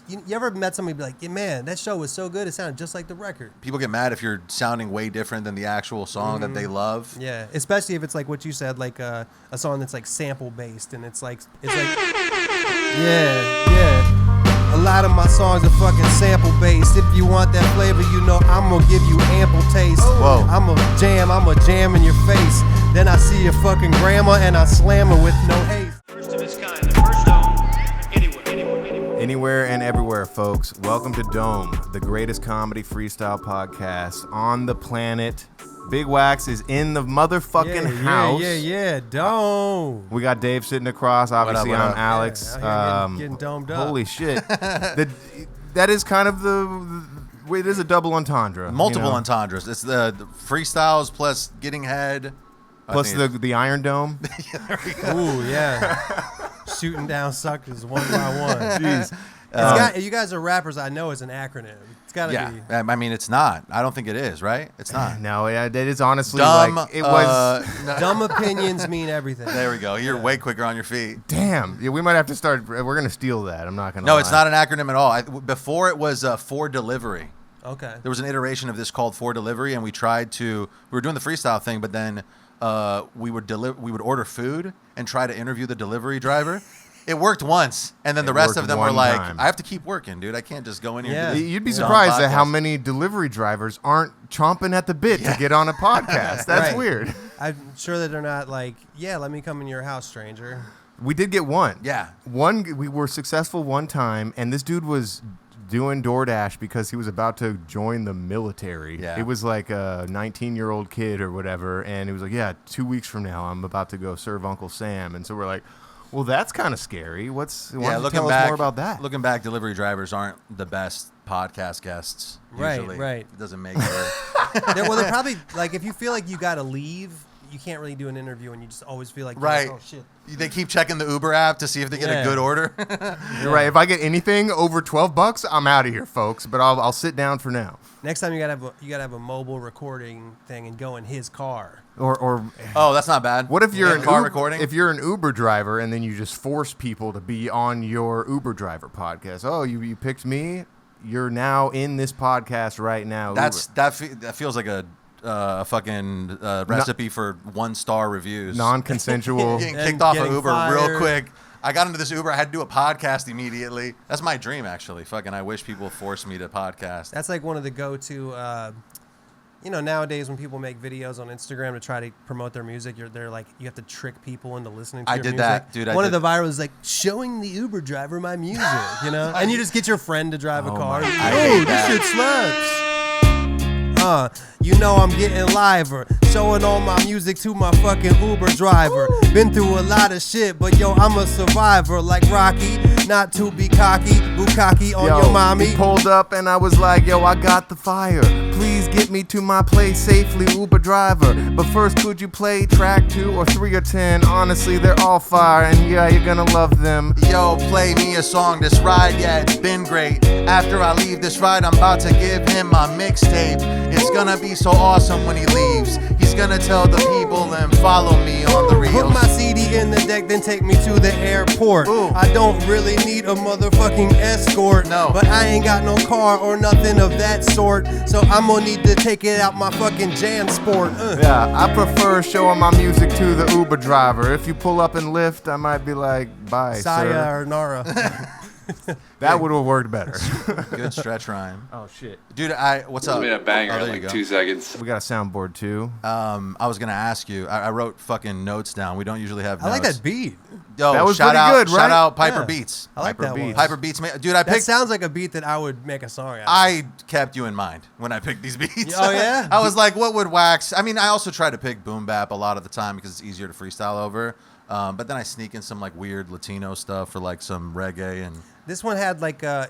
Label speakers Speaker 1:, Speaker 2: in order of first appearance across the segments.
Speaker 1: you ever met somebody be like, yeah, man, that show was so good, it sounded just like the record.
Speaker 2: People get mad if you're sounding way different than the actual song that they love.
Speaker 1: Yeah, especially if it's like what you said, like a song that's like sample based, and it's like yeah. A lot of my songs are fucking sample based. If you want that flavor, you know I'm gonna give you ample taste.
Speaker 2: Whoa.
Speaker 1: I'ma jam in your face. Then I see your fucking grandma and I slam her with no haste.
Speaker 3: First of its kind, the first dome anywhere.
Speaker 4: Anywhere and everywhere, folks. Welcome to Dome, the greatest comedy freestyle podcast on the planet. Big Wax is in the motherfucking house.
Speaker 1: Yeah, Dome.
Speaker 4: We got Dave sitting across. Obviously,
Speaker 2: What up?
Speaker 4: I'm Alex.
Speaker 1: Yeah, getting domed up.
Speaker 4: Holy shit. That is kind of it is a double entendre.
Speaker 2: Multiple
Speaker 4: you know?
Speaker 2: entendres. It's the freestyles plus getting head.
Speaker 4: Plus the Iron Dome.
Speaker 1: Ooh, yeah. Shooting down suckers one by one.
Speaker 4: Jeez.
Speaker 1: You guys are rappers. I know it's an acronym. It's got to be.
Speaker 2: I mean, it's not. I don't think it is, right? It's not.
Speaker 4: No, it is honestly
Speaker 2: Dumb,
Speaker 4: like it was.
Speaker 1: Dumb opinions mean everything.
Speaker 2: There we go. You're way quicker on your feet.
Speaker 4: Damn. Yeah, we might have to start. We're gonna steal that. I'm not gonna.
Speaker 2: No,
Speaker 4: lie.
Speaker 2: it's not an acronym at all. Before it was for delivery.
Speaker 1: Okay.
Speaker 2: There was an iteration of this called for delivery, and we were doing the freestyle thing, but then we would order food and try to interview the delivery driver. It worked once, and then the rest of them were like,
Speaker 4: time.
Speaker 2: I have to keep working, dude. I can't just go in here and do this.
Speaker 4: You'd be surprised at how many delivery drivers aren't chomping at the bit to get on a podcast. That's
Speaker 1: Right.
Speaker 4: weird.
Speaker 1: I'm sure that they're not like, yeah, let me come in your house, stranger.
Speaker 4: We did get one.
Speaker 2: Yeah.
Speaker 4: We were successful one time, and this dude was doing DoorDash because he was about to join the military.
Speaker 2: Yeah.
Speaker 4: It was like a 19-year-old kid or whatever, and he was like, yeah, 2 weeks from now, I'm about to go serve Uncle Sam. And so we're like, well, that's kind of scary. Why don't you tell us more about that?
Speaker 2: Looking back, delivery drivers aren't the best podcast guests. Usually.
Speaker 1: Right.
Speaker 2: It doesn't make it.
Speaker 1: They're probably like, if you feel like you got to leave, you can't really do an interview, and you just always feel like,
Speaker 2: Right.
Speaker 1: oh shit.
Speaker 2: They keep checking the Uber app to see if they get a good order.
Speaker 4: You're right. If I get anything over $12, I'm out of here, folks. But I'll sit down for now.
Speaker 1: Next time you gotta have a mobile recording thing and go in his car.
Speaker 4: Or
Speaker 2: Oh, that's not bad.
Speaker 4: what if you're an
Speaker 2: car
Speaker 4: Uber,
Speaker 2: recording?
Speaker 4: If you're an Uber driver and then you just force people to be on your Uber driver podcast? Oh, you picked me. You're now in this podcast right now.
Speaker 2: That feels like a fucking recipe for 1-star reviews.
Speaker 4: Non-consensual.
Speaker 2: Getting
Speaker 1: And
Speaker 2: kicked off of
Speaker 1: getting
Speaker 2: Uber
Speaker 1: fired.
Speaker 2: real quick. I got into this Uber. I had to do a podcast immediately. That's my dream, actually. Fucking, I wish people forced me to podcast.
Speaker 1: That's like one of the go-to. Nowadays when people make videos on Instagram to try to promote their music, they're like, you have to trick people into listening to
Speaker 2: I
Speaker 1: your
Speaker 2: did
Speaker 1: music.
Speaker 2: that, dude.
Speaker 1: One of the virals is like showing the Uber driver my music, and you just get your friend to drive a car.
Speaker 4: my-
Speaker 2: I hate
Speaker 1: This
Speaker 2: that.
Speaker 1: shit slaps. I'm getting liver, showing all my music to my fucking Uber driver. Been through a lot of shit, but yo, I'm a survivor like Rocky. Not to be cocky, bukkake on your mommy.
Speaker 4: He pulled up and I was like, yo, I got the fire. Please get me to my place safely, Uber driver. But first, could you play track 2 or 3 or 10? Honestly, they're all fire, and yeah, you're gonna love them.
Speaker 2: Yo, play me a song. This ride, yeah, it's been great. After I leave this ride, I'm about to give him my mixtape. It's gonna be so awesome when he leaves. He's gonna tell the people and follow me on the reels.
Speaker 1: Put my CD in the deck, then take me to the airport.
Speaker 2: Ooh.
Speaker 1: I don't really need a motherfucking escort.
Speaker 2: No.
Speaker 1: But I ain't got no car or nothing of that sort. So I'm gonna need to take it out my fucking Jan Sport.
Speaker 4: Yeah, I prefer showing my music to the Uber driver. If you pull up and lift, I might be like, bye,
Speaker 1: Saya
Speaker 4: sir.
Speaker 1: or Nara.
Speaker 4: That would have worked better.
Speaker 2: Good stretch rhyme.
Speaker 4: Oh, shit.
Speaker 2: Dude, what's up?
Speaker 5: Made a banger
Speaker 2: Oh, there
Speaker 5: in
Speaker 2: you
Speaker 5: like
Speaker 2: go.
Speaker 5: 2 seconds.
Speaker 4: We got a soundboard, too.
Speaker 2: I was gonna ask you. I wrote fucking notes down. We don't usually have
Speaker 1: I like
Speaker 2: notes.
Speaker 1: that beat.
Speaker 2: Yo,
Speaker 4: That was
Speaker 2: shout
Speaker 4: pretty
Speaker 2: out,
Speaker 4: good,
Speaker 2: Shout
Speaker 4: right?
Speaker 2: out Piper
Speaker 1: Yeah.
Speaker 2: Beats.
Speaker 1: I like
Speaker 4: Piper
Speaker 1: that
Speaker 4: Beats.
Speaker 1: one.
Speaker 2: Piper Beats, dude. I
Speaker 1: That
Speaker 2: picked.
Speaker 1: sounds like a beat that I would make a song out of.
Speaker 2: I kept you in mind when I picked these beats.
Speaker 1: Oh, yeah?
Speaker 2: I was like, what would wax? I mean, I also try to pick boom bap a lot of the time because it's easier to freestyle over. But then I sneak in some like weird Latino stuff for like some reggae and.
Speaker 1: This one had like well,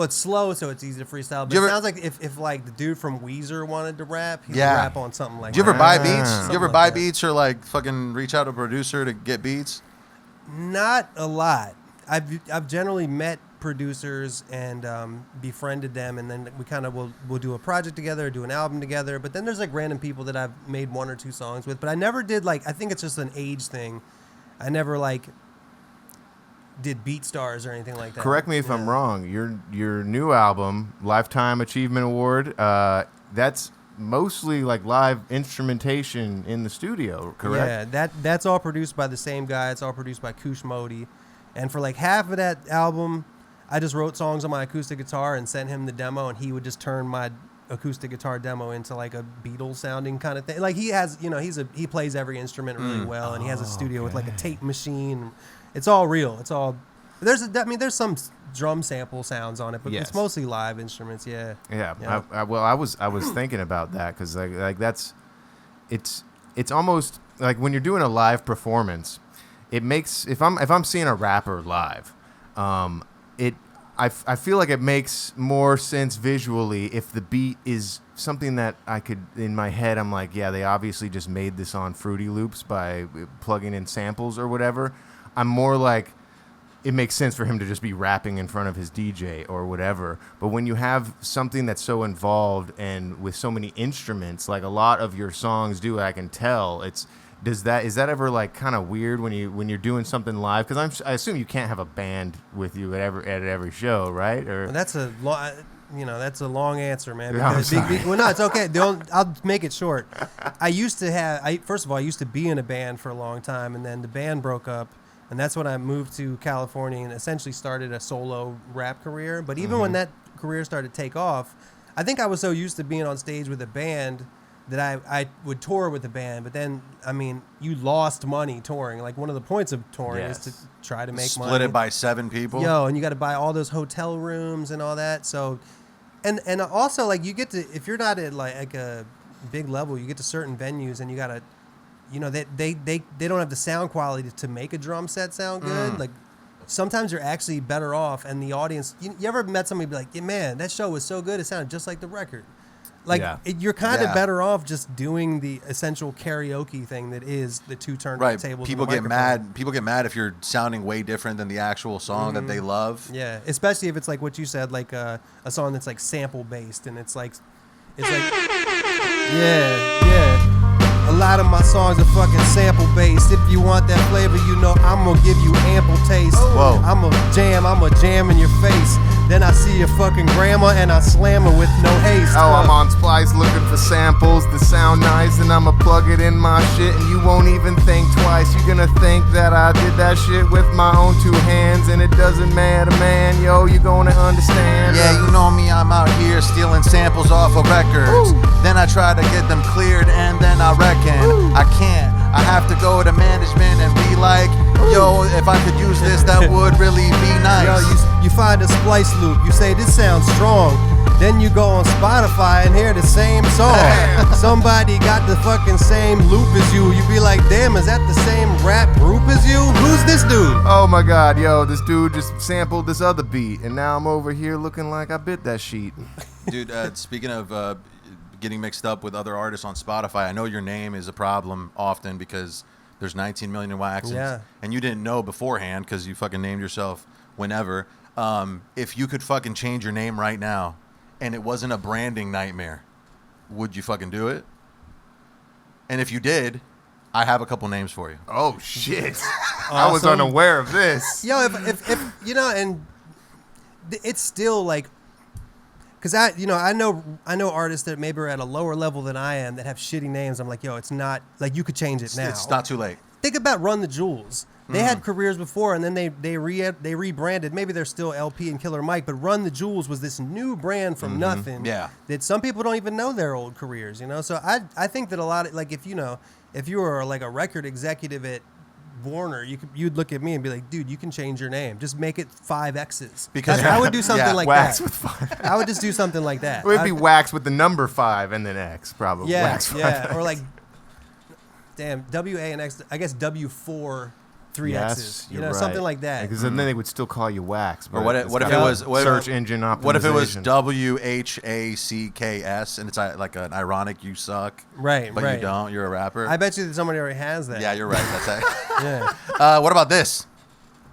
Speaker 1: it's slow, so it's easy to freestyle. But
Speaker 2: Do you
Speaker 1: it
Speaker 2: ever-
Speaker 1: sounds like if like the dude from Weezer wanted to rap, he
Speaker 2: Yeah.
Speaker 1: would rap on something like
Speaker 2: Do you ever
Speaker 1: that.
Speaker 2: buy beats? Do you
Speaker 1: Something
Speaker 2: ever
Speaker 1: like
Speaker 2: buy
Speaker 1: that.
Speaker 2: beats or like fucking reach out to a producer to get beats?
Speaker 1: Not a lot. I've generally met producers and befriended them, and then we kind of we'll do a project together, do an album together. But then there's like random people that I've made 1 or 2 songs with. But I never did like. I think it's just an age thing. I never like did Beat Stars or anything like that.
Speaker 4: Correct me if I'm wrong. Your new album, Lifetime Achievement Award, that's mostly like live instrumentation in the studio, correct?
Speaker 1: Yeah, that's all produced by the same guy. It's all produced by Kush Modi. And for like half of that album, I just wrote songs on my acoustic guitar and sent him the demo, and he would just turn my acoustic guitar demo into like a Beatles sounding kind of thing. Like he has, he plays every instrument really well, and he has a studio with like a tape machine. It's all real. It's all there's some drum sample sounds on it, but it's mostly live instruments. Yeah.
Speaker 4: I was thinking about that because like that's it's almost like when you're doing a live performance, it makes if I'm seeing a rapper live, I feel like it makes more sense visually if the beat is something that I could, in my head, I'm like, yeah, they obviously just made this on Fruity Loops by plugging in samples or whatever. I'm more like, it makes sense for him to just be rapping in front of his DJ or whatever. But when you have something that's so involved and with so many instruments, like a lot of your songs do, I can tell, is that ever like kind of weird when you're doing something live? Because I assume you can't have a band with you at every show, right? Or
Speaker 1: that's a long answer, man.
Speaker 4: Yeah,
Speaker 1: Well, no, it's okay. I'll make it short. I used to be in a band for a long time, and then the band broke up, and that's when I moved to California and essentially started a solo rap career. But even when that career started to take off, I think I was so used to being on stage with a band that I would tour with the band, but then, I mean, you lost money touring. Like, one of the points of touring is to try to make money.
Speaker 2: Split it by 7 people.
Speaker 1: And you got to buy all those hotel rooms and all that. So, and also, like, you get to, if you're not at, like a big level, you get to certain venues and you got to, they don't have the sound quality to make a drum set sound good. Like, sometimes you're actually better off, and the audience, you ever met somebody be like, yeah, man, that show was so good, it sounded just like the record. Like, you're kind of better off just doing the essential karaoke thing that is the 2 turntable tables.
Speaker 2: People get mad. People get mad if you're sounding way different than the actual song that they love.
Speaker 1: Yeah, especially if it's like what you said, like a song that's like sample based, and it's like, a lot of my songs are fucking sample based. If you want that flavor, I'm gonna give you ample taste.
Speaker 4: Whoa.
Speaker 1: I'm a jam in your face. Then I see your fucking grandma and I slam her with no haste.
Speaker 4: I'm on Splice looking for samples that sound nice, and I'ma plug it in my shit, and you won't even think twice. You're gonna think that I did that shit with my own 2 hands, and it doesn't matter, man. Yo, you're gonna understand.
Speaker 2: Yeah, you know me, I'm out here stealing samples off of records. Then I try to get them cleared, and then I reckon I can't. I have to go to management and be like, yo, if I could use this, that would really be nice.
Speaker 1: Yo, you find a splice loop, you say this sounds strong. Then you go on Spotify and hear the same song. Somebody got the fucking same loop as you. You be like, damn, is that the same rap group as you? Who's this dude?
Speaker 4: Oh my God, yo, this dude just sampled this other beat, and now I'm over here looking like I bit that sheet.
Speaker 2: Dude, speaking of getting mixed up with other artists on Spotify, I know your name is a problem often because there's 19 million waxes, and you didn't know beforehand because you fucking named yourself whenever. If you could fucking change your name right now and it wasn't a branding nightmare, would you fucking do it? And if you did, I have a couple names for you.
Speaker 4: Oh shit. I was unaware of this.
Speaker 1: Yo, if and it's still like, because I know artists that maybe are at a lower level than I am that have shitty names. I'm like, yo, it's not like, you could change it now.
Speaker 2: It's not too late.
Speaker 1: Think about Run the Jewels. They had careers before, and then they rebranded. Maybe they're still LP and Killer Mike, but Run the Jewels was this new brand from nothing.
Speaker 2: Yeah.
Speaker 1: That some people don't even know their old careers. So I think that a lot of, like, if you were like a record executive at Warner, you'd look at me and be like, dude, you can change your name. Just make it 5 X's. Because I would do something like
Speaker 4: wax
Speaker 1: that.
Speaker 4: With 5.
Speaker 1: I would just do something like that.
Speaker 4: It would be wax with the number 5 and then X, probably.
Speaker 1: Yeah,
Speaker 4: wax 5.
Speaker 1: Or like, damn, WA and X. I guess W4 3 X's.
Speaker 4: Right.
Speaker 1: Something like that.
Speaker 4: Because then they would still call you wax.
Speaker 2: Or what if it was
Speaker 4: search engine optimization?
Speaker 2: What if it was WHACKS and it's like an ironic "you suck"?
Speaker 1: Right,
Speaker 2: but you don't. You're a rapper.
Speaker 1: I bet you that somebody already has that.
Speaker 2: Yeah, you're right. That's it.
Speaker 1: Yeah.
Speaker 2: What about this?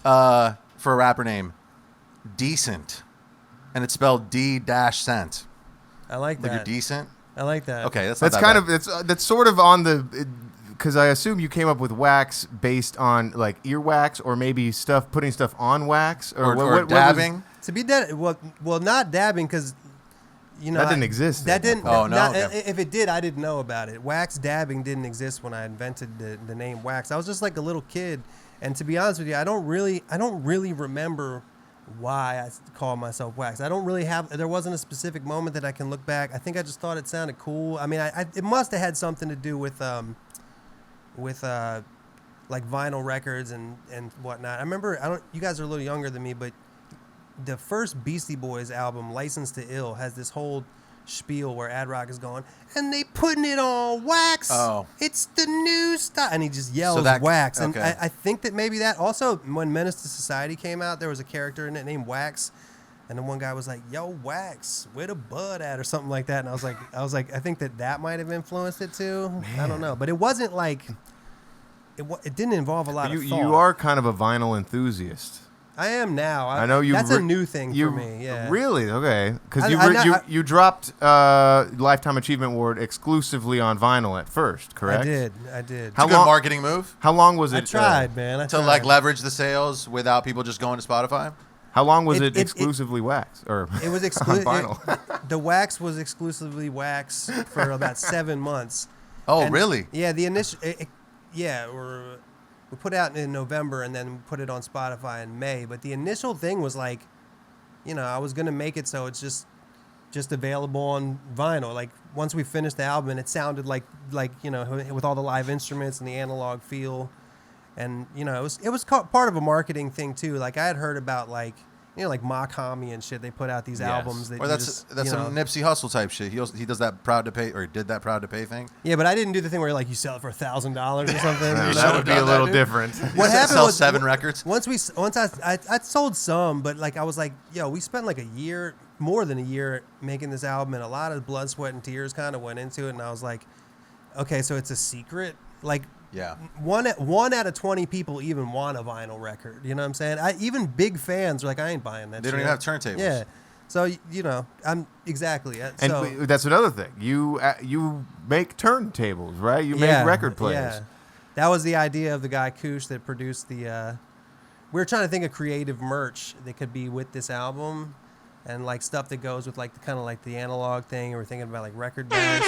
Speaker 2: For a rapper name, Decent, and it's spelled D-cent.
Speaker 1: I like that.
Speaker 2: Like you're decent.
Speaker 1: I like that.
Speaker 2: Okay, that's
Speaker 4: kind of that's sort of on the because I assume you came up with wax based on like earwax or maybe putting stuff on wax
Speaker 2: or
Speaker 4: what
Speaker 2: dabbing.
Speaker 1: To be dead, well, not dabbing because, you know,
Speaker 4: That didn't exist
Speaker 1: That
Speaker 4: then.
Speaker 1: didn't.
Speaker 2: Oh, no?
Speaker 1: not-
Speaker 2: Okay.
Speaker 1: If it did, I didn't know about it. Wax dabbing didn't exist when I invented the name wax. I was just like a little kid, and to be honest with you, I don't really remember why I call myself wax. I don't really have. There wasn't a specific moment that I can look back. I think I just thought it sounded cool. I mean, it must have had something to do with like vinyl records and whatnot. I remember. You guys are a little younger than me, but the first Beastie Boys album, License to Ill, has this whole spiel where Ad Rock is going, and they putting it on wax.
Speaker 2: Oh.
Speaker 1: It's the new style. And he just yells
Speaker 2: that-
Speaker 1: wax. And
Speaker 2: okay.
Speaker 1: I think that maybe that also, when Menace to Society came out, there was a character in it named Wax. And then one guy was like, yo, Wax, where the bud at? Or something like that. And I was like, I think that might have influenced it too. I don't know. But it wasn't like, it didn't involve a lot of thought.
Speaker 4: You are kind of a vinyl enthusiast.
Speaker 1: I am now.
Speaker 4: I know you.
Speaker 1: That's a new thing for me. Yeah.
Speaker 4: Really? Okay. Because
Speaker 1: I-
Speaker 4: you dropped Lifetime Achievement Award exclusively on vinyl at first, correct?
Speaker 1: I did.
Speaker 2: It's
Speaker 4: How
Speaker 2: a good
Speaker 4: long-
Speaker 2: marketing move
Speaker 4: How long was it?
Speaker 1: I tried, man. I
Speaker 2: to
Speaker 1: tried.
Speaker 2: like leverage the sales without people just going to Spotify.
Speaker 4: How long was
Speaker 1: It-
Speaker 4: it exclusively wax or
Speaker 1: It was
Speaker 4: on
Speaker 1: exclusive.
Speaker 4: vinyl?
Speaker 1: The wax was exclusively wax for about 7 months.
Speaker 2: Oh,
Speaker 1: And,
Speaker 2: really?
Speaker 1: Yeah, the initial. We put it out in November and then put it on Spotify in May. But the initial thing was like, you know, I was gonna make it so it's just available on vinyl. Like once we finished the album, and it sounded like you know, with all the live instruments and the analog feel, and you know, it was part of a marketing thing too. Like I had heard about like, you know, like Makami and shit. They put out these albums that
Speaker 2: Or
Speaker 1: you
Speaker 2: that's
Speaker 1: just,
Speaker 2: that's
Speaker 1: you
Speaker 2: some
Speaker 1: know.
Speaker 2: Nipsey Hussle type shit. He does that proud to pay, or did that proud to pay thing.
Speaker 1: Yeah, but I didn't do the thing where like you sell it for $1,000 or something.
Speaker 4: No,
Speaker 1: you
Speaker 4: that
Speaker 1: know?
Speaker 4: would be a little different.
Speaker 1: What happened
Speaker 2: Sell
Speaker 1: was
Speaker 2: 7 records.
Speaker 1: Once I sold some, but like I was like, yo, we spent like more than a year making this album, and a lot of blood, sweat, and tears kind of went into it, and I was like, okay, so it's a secret. Like,
Speaker 2: Yeah.
Speaker 1: one out of 20 people even want a vinyl record. You know what I'm saying? Even big fans are like, I ain't buying that.
Speaker 2: They don't
Speaker 1: shit.
Speaker 2: even have turntables.
Speaker 1: Yeah. So you know, I'm exactly.
Speaker 4: And
Speaker 1: So
Speaker 4: that's another thing. You make turntables, right? You
Speaker 1: yeah,
Speaker 4: make record players.
Speaker 1: Yeah. That was the idea of the guy Koosh that produced the. We were trying to think of creative merch that could be with this album, and like stuff that goes with like the kind of like the analog thing. We were thinking about like record bags.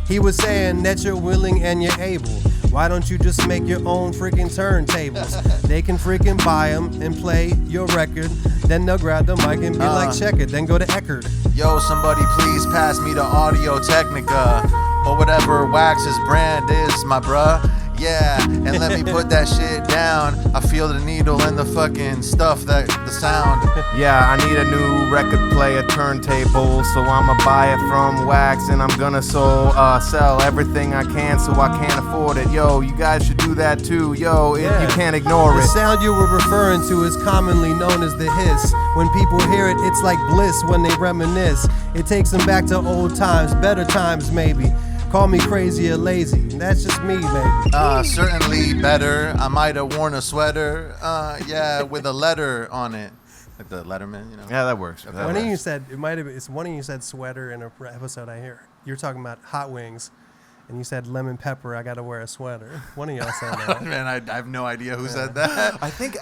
Speaker 1: He was saying that you're willing and you're able. Why don't you just make your own freaking turntables? They can freaking buy them and play your record. Then they'll grab the mic and be like, check it. Then go to Eckerd.
Speaker 2: Yo, somebody please pass me the Audio Technica or whatever Wax's brand is, my bruh. Yeah, and let me put that shit down. I feel the needle in the fucking stuff, the sound.
Speaker 4: Yeah, I need a new record player turntable, so I'ma buy it from Wax, and I'm gonna sell everything I can, so I can't afford it. Yo, you guys should do that too. Yo,
Speaker 1: Yeah.
Speaker 4: you can't ignore
Speaker 1: The
Speaker 4: it.
Speaker 1: sound you were referring to is commonly known as the hiss. When people hear it, it's like bliss when they reminisce. It takes them back to old times, better times maybe. Call me crazy or lazy. That's just me, baby.
Speaker 2: Certainly better. I might have worn a sweater, yeah, with a letter on it. Like the Letterman, you know.
Speaker 4: Yeah, that works. That
Speaker 1: One of
Speaker 4: works.
Speaker 1: you said it's one of you said sweater in a episode I hear. You're talking about hot wings, and you said lemon pepper. I got to wear a sweater. One of y'all said that.
Speaker 2: Man, I have no idea who said that.
Speaker 4: I think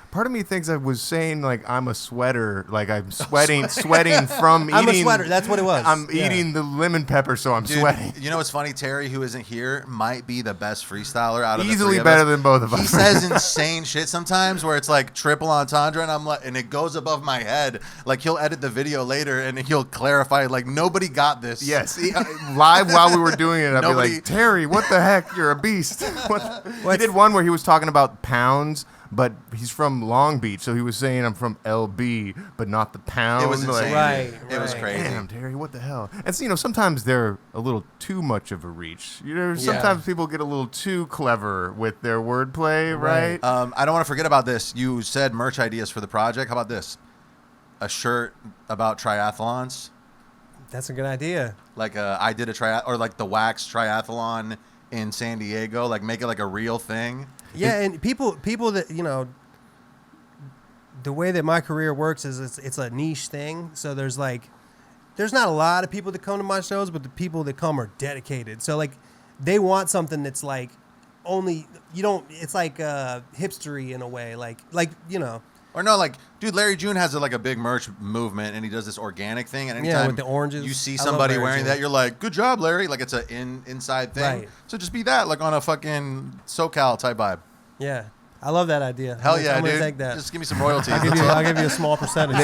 Speaker 4: part of me thinks I was saying like I'm a sweater, like I'm sweating from eating.
Speaker 1: I'm a sweater. That's what it was.
Speaker 4: I'm
Speaker 1: Yeah.
Speaker 4: eating the lemon pepper, so I'm
Speaker 2: Dude,
Speaker 4: sweating.
Speaker 2: you know what's funny? Terry, who isn't here, might be the best freestyler out of the
Speaker 4: Easily
Speaker 2: three of
Speaker 4: better
Speaker 2: us.
Speaker 4: than both of us.
Speaker 2: He says insane shit sometimes where it's like triple entendre, and I'm like, and it goes above my head. Like he'll edit the video later and he'll clarify, like nobody got this.
Speaker 4: Yes, live while we were doing it, I'd be
Speaker 2: Nobody-
Speaker 4: like, Terry, what the heck? You're a beast. He did one where he was talking about pounds, but he's from Long Beach, so he was saying I'm from LB, but not the pound.
Speaker 2: It was insane.
Speaker 1: Right,
Speaker 2: It was
Speaker 1: right.
Speaker 2: crazy.
Speaker 4: Damn, Terry, what the hell? And so, sometimes they're a little too much of a reach. Sometimes people get a little too clever with their wordplay, right?
Speaker 2: I don't want to forget about this. You said merch ideas for the project. How about this? A shirt about triathlons.
Speaker 1: That's a good idea.
Speaker 2: Like I did a or like the Wax triathlon in San Diego. Like make it like a real thing.
Speaker 1: Yeah, and people that, you know, the way that my career works is it's a niche thing. So there's not a lot of people that come to my shows, but the people that come are dedicated. So like they want something that's like only you don't. It's like hipstery in a way, like you know.
Speaker 2: Or no, like, dude, Larry June has like a big merch movement, and he does this organic thing. And anytime
Speaker 1: with the oranges.
Speaker 2: you see
Speaker 1: I love
Speaker 2: somebody
Speaker 1: Larry
Speaker 2: wearing
Speaker 1: June.
Speaker 2: that, you're like, good job, Larry. Like, it's a inside thing.
Speaker 1: Right.
Speaker 2: So just be that, like on a fucking SoCal type vibe.
Speaker 1: Yeah, I love that idea.
Speaker 2: Hell yeah,
Speaker 1: I'm gonna
Speaker 2: dude.
Speaker 1: take that.
Speaker 2: Just give me some royalties.
Speaker 1: I'll give you a small percentage.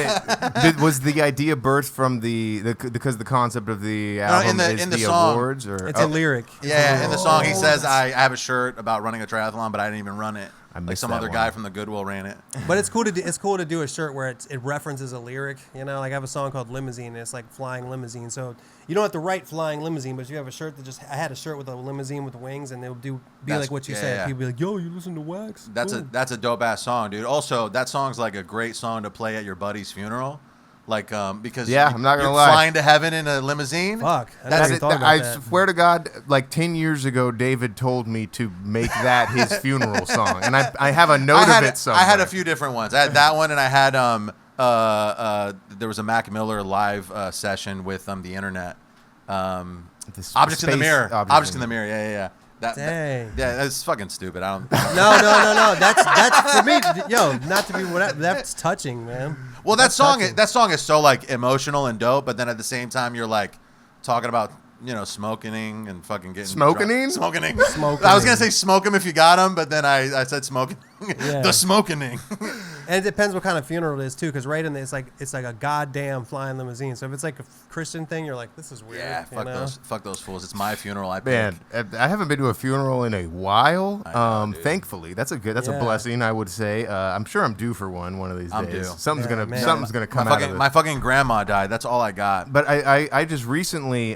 Speaker 4: Was the idea birthed from because the concept of the album
Speaker 2: in the
Speaker 4: is the
Speaker 2: song.
Speaker 4: awards? Or
Speaker 1: It's a lyric.
Speaker 2: Yeah, in the song he says, I have a shirt about running a triathlon, but I didn't even run it. Like
Speaker 4: missed
Speaker 2: some
Speaker 4: that
Speaker 2: other
Speaker 4: one.
Speaker 2: guy from the Goodwill ran it.
Speaker 1: But it's cool to do a shirt where it references a lyric. You know, like I have a song called Limousine. And it's like flying limousine. So you don't have to write flying limousine, but you have a shirt that I had a shirt with a limousine with wings, and it'll be like what you said.
Speaker 2: yeah.
Speaker 1: People be like, "Yo, you listen to Wax?"
Speaker 2: That's
Speaker 1: Cool.
Speaker 2: a dope ass song, dude. Also, that song's like a great song to play at your buddy's funeral. Like, because
Speaker 4: I'm not gonna
Speaker 2: you're
Speaker 4: lie.
Speaker 2: flying to heaven in a limousine.
Speaker 1: Fuck. I
Speaker 2: That's
Speaker 1: never even
Speaker 2: it.
Speaker 1: thought about
Speaker 4: I
Speaker 1: that.
Speaker 4: swear to God, like 10 years ago, David told me to make that his funeral song, and I have a note of it somewhere.
Speaker 2: I had a few different ones. I had that one, and I had there was a Mac Miller live session with the internet. Objects in the Mirror. Objects in the Mirror. Yeah.
Speaker 1: Dang.
Speaker 2: Yeah, that's fucking stupid. I don't.
Speaker 1: No. That's for me. Yo, not to be whatever. That's touching, man.
Speaker 2: Well, that
Speaker 1: That's
Speaker 2: song is so like emotional and dope, but then at the same time you're like talking about smoking and fucking getting
Speaker 4: Smoking?
Speaker 2: Smoking.
Speaker 1: Smoking.
Speaker 2: I was gonna say smoke him if you got him, but then I said smoking.
Speaker 1: Yeah.
Speaker 2: The smoking.
Speaker 1: And it depends what kind of funeral it is too, because right in there, it's like a goddamn flying limousine. So if it's like a Christian thing, you're like, this is weird.
Speaker 2: Yeah, fuck those fools. It's my funeral. I
Speaker 4: Man,
Speaker 2: pick.
Speaker 4: I haven't been to a funeral in a while.
Speaker 2: I know, dude.
Speaker 4: Thankfully, that's a
Speaker 1: Yeah.
Speaker 4: blessing, I would say. I'm sure I'm due for one of these
Speaker 2: I'm
Speaker 4: days.
Speaker 2: due.
Speaker 4: Something's
Speaker 1: Yeah,
Speaker 4: gonna
Speaker 1: man.
Speaker 4: something's gonna come out of it.
Speaker 2: My fucking grandma died. That's all I got.
Speaker 4: But I just recently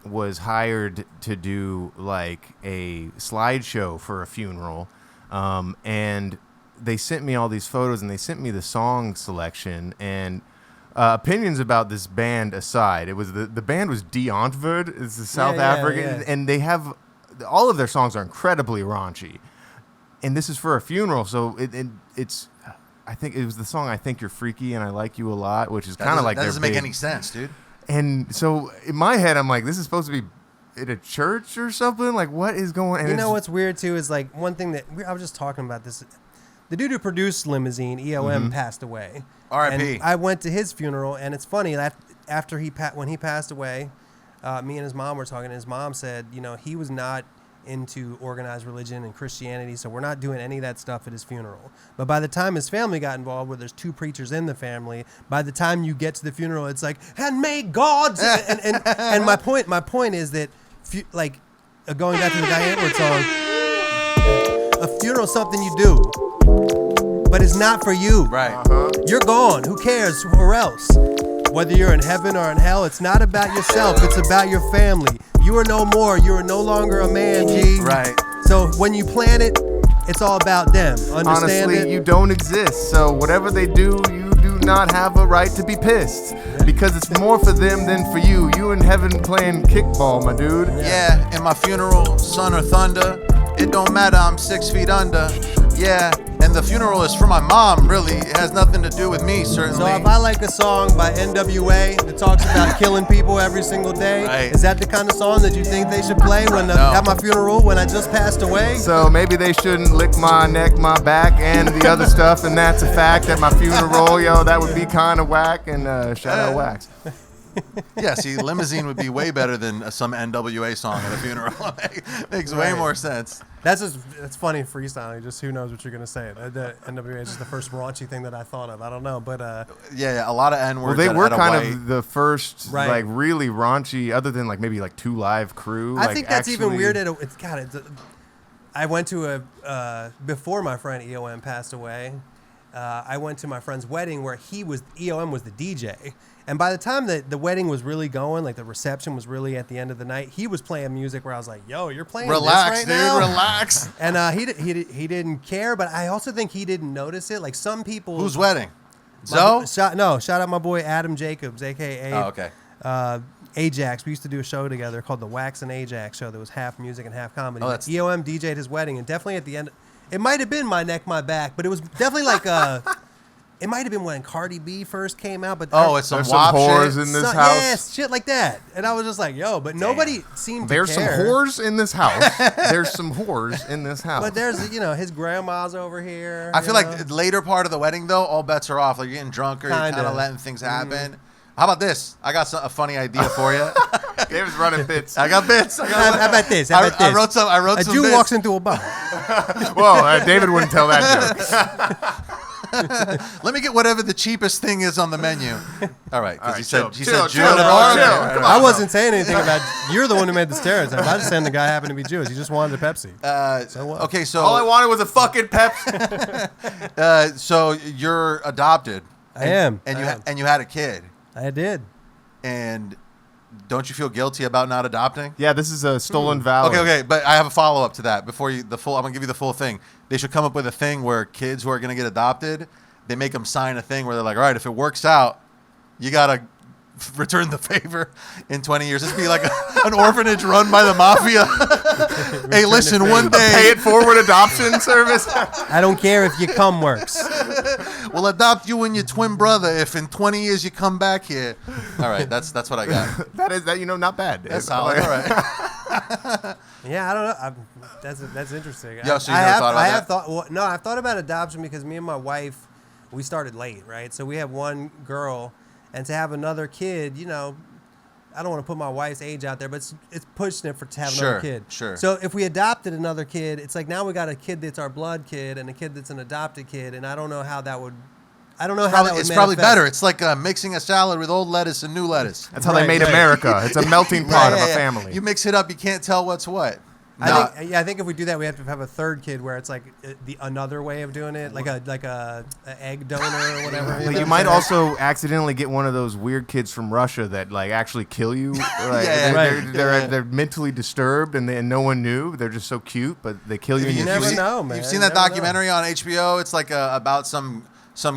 Speaker 4: was hired to do like a slideshow for a funeral, and they sent me all these photos and they sent me the song selection and opinions about this band aside. It was the band was Die Antwoord. It's the South African, and they have all of their songs are incredibly raunchy. And this is for a funeral, so it's. I think it was the song "I Think You're Freaky" and "I Like You a Lot," which is kind of like
Speaker 2: that
Speaker 4: their
Speaker 2: doesn't make
Speaker 4: big-
Speaker 2: any sense, dude.
Speaker 4: And so in my head, I'm like, this is supposed to be at a church or something. Like, what is going on?
Speaker 1: You know what's weird too is like one thing that I was just talking about this. The dude who produced Limousine, EOM, passed away.
Speaker 2: R.I.P.
Speaker 1: And I went to his funeral, and it's funny that after when he passed away, me and his mom were talking. And his mom said, he was not into organized religion and Christianity, so we're not doing any of that stuff at his funeral. But by the time his family got involved, where there's 2 preachers in the family, by the time you get to the funeral, it's like, and may God. and my point is that, going back to the Diane Edwards song, a funeral is something you do. But it's not for you.
Speaker 2: Right.
Speaker 1: You're gone. Who cares? Or else. Whether you're in heaven or in hell, it's not about yourself. It's about your family. You are no more. You are no longer a man, G.
Speaker 2: Right.
Speaker 1: So when you plan it, it's all about them. Understand
Speaker 4: Honestly,
Speaker 1: it?
Speaker 4: you don't exist. So whatever they do, you do not have a right to be pissed. Because it's more for them than for you. You in heaven playing kickball, my dude.
Speaker 2: Yeah, in my funeral, sun or thunder, it don't matter, I'm 6 feet under. Yeah, and the funeral is for my mom, really. It has nothing to do with me, certainly.
Speaker 1: So if I like a song by NWA that talks about killing people every single day,
Speaker 2: Right.
Speaker 1: is that the kind of song that you think they should play at my funeral when I just passed away?
Speaker 4: So maybe they shouldn't lick my neck, my back, and the other stuff, and that's a fact at my funeral. Yo, that would be kind of whack, and shout out Wax.
Speaker 2: Yeah, see, Limousine would be way better than some NWA song at a funeral. Makes way
Speaker 1: Right.
Speaker 2: more sense.
Speaker 1: That's funny freestyling. Just who knows what you're gonna say. The NWA is just the first raunchy thing that I thought of. I don't know, but
Speaker 2: Yeah, a lot of N-words.
Speaker 4: Well, they were
Speaker 2: at a
Speaker 4: kind
Speaker 2: white.
Speaker 4: of the first,
Speaker 1: Right.
Speaker 4: like, really raunchy, other than, like, maybe, like, 2 Live Crew.
Speaker 1: I
Speaker 4: like,
Speaker 1: think that's even
Speaker 4: actually-
Speaker 1: weird. I went to before my friend EOM passed away. I went to my friend's wedding where EOM was the DJ. And by the time that the wedding was really going, like the reception was really at the end of the night, he was playing music where I was like, "Yo, you're playing
Speaker 2: Relax,
Speaker 1: this
Speaker 2: dude,
Speaker 1: right now?"
Speaker 2: relax.
Speaker 1: And he didn't care, but I also think he didn't notice it. Like some people.
Speaker 2: Whose wedding?
Speaker 1: My-
Speaker 2: Zoe?
Speaker 1: Shout out my boy Adam Jacobs, aka
Speaker 2: Oh, okay.
Speaker 1: Ajax. We used to do a show together called the Wax and Ajax show that was half music and half comedy.
Speaker 2: Oh, that's-
Speaker 1: EOM DJ'd his wedding, and definitely at the end, it might have been My Neck, My Back, but it was definitely like It might have been when Cardi B first came out, but
Speaker 2: it's some
Speaker 4: There's some
Speaker 2: WAP
Speaker 4: whores
Speaker 2: shit.
Speaker 4: in this house.
Speaker 1: Yes, shit like that. And I was just like, yo, but nobody seemed to
Speaker 4: There's some
Speaker 1: care.
Speaker 4: whores in this house. There's some whores in this house.
Speaker 1: But there's, his grandma's over here.
Speaker 2: I feel like the later part of the wedding, though, all bets are off. Like, you're getting drunker, you're kind
Speaker 1: Kinda.
Speaker 2: of letting things happen. How about this? I got a funny idea for you.
Speaker 4: David's running bits.
Speaker 2: I got bits.
Speaker 1: How about this?
Speaker 2: I wrote some. I wrote
Speaker 1: a
Speaker 2: some.
Speaker 1: Jew
Speaker 2: bits.
Speaker 1: walks into a bar.
Speaker 4: Well, David wouldn't tell that joke.
Speaker 2: Let me get whatever the cheapest thing is on the menu. All right, because he said Jew
Speaker 4: chill,
Speaker 2: at the
Speaker 4: chill,
Speaker 2: bar.
Speaker 4: chill.
Speaker 2: Okay,
Speaker 4: Come
Speaker 2: all
Speaker 1: I wasn't saying anything about. You're the one who made the stereotype. I just saying the guy happened to be Jewish. He just wanted a Pepsi.
Speaker 2: right.
Speaker 1: So what?
Speaker 2: Okay, so
Speaker 4: All I wanted was a fucking Pepsi.
Speaker 2: so you're adopted.
Speaker 1: I am.
Speaker 2: And you had a kid.
Speaker 1: I did.
Speaker 2: And don't you feel guilty about not adopting?
Speaker 4: Yeah, this is a stolen valor.
Speaker 2: Okay, but I have a follow up to that. Before I'm gonna give you the full thing. They should come up with a thing where kids who are gonna get adopted, they make them sign a thing where they're like, all right, if it works out, you gotta return the favor in 20 years. This would be like an orphanage run by the mafia. Hey, listen, one day
Speaker 4: Pay it forward adoption service.
Speaker 1: I don't care if your cum works.
Speaker 2: we'll adopt you and your twin brother if in 20 years you come back here. All right, that's what I got.
Speaker 4: that not bad.
Speaker 2: That's solid. All right.
Speaker 1: Yeah, I don't know. That's interesting.
Speaker 2: Yo, so you never thought about that?
Speaker 1: No, I've thought about adoption because me and my wife, we started late, right? So we have one girl, and to have another kid, I don't want to put my wife's age out there, but it's pushing it to have another kid.
Speaker 2: Sure.
Speaker 1: So if we adopted another kid, it's like now we got a kid that's our blood kid and a kid that's an adopted kid, and I don't know how that would. I don't know how that would
Speaker 2: It's probably
Speaker 1: manifest.
Speaker 2: better. It's like mixing a salad with old lettuce and new lettuce.
Speaker 4: That's how they made America. It's a melting pot of a family.
Speaker 2: You mix it up, you can't tell what's what.
Speaker 1: I think if we do that, we have to have a third kid where it's like the another way of doing it, like a egg donor or whatever.
Speaker 4: But you might also accidentally get one of those weird kids from Russia that like actually kill you. Like, they're mentally disturbed and no one knew. They're just so cute, but they kill you.
Speaker 1: You never know, man.
Speaker 2: You've seen that documentary on HBO? It's like about some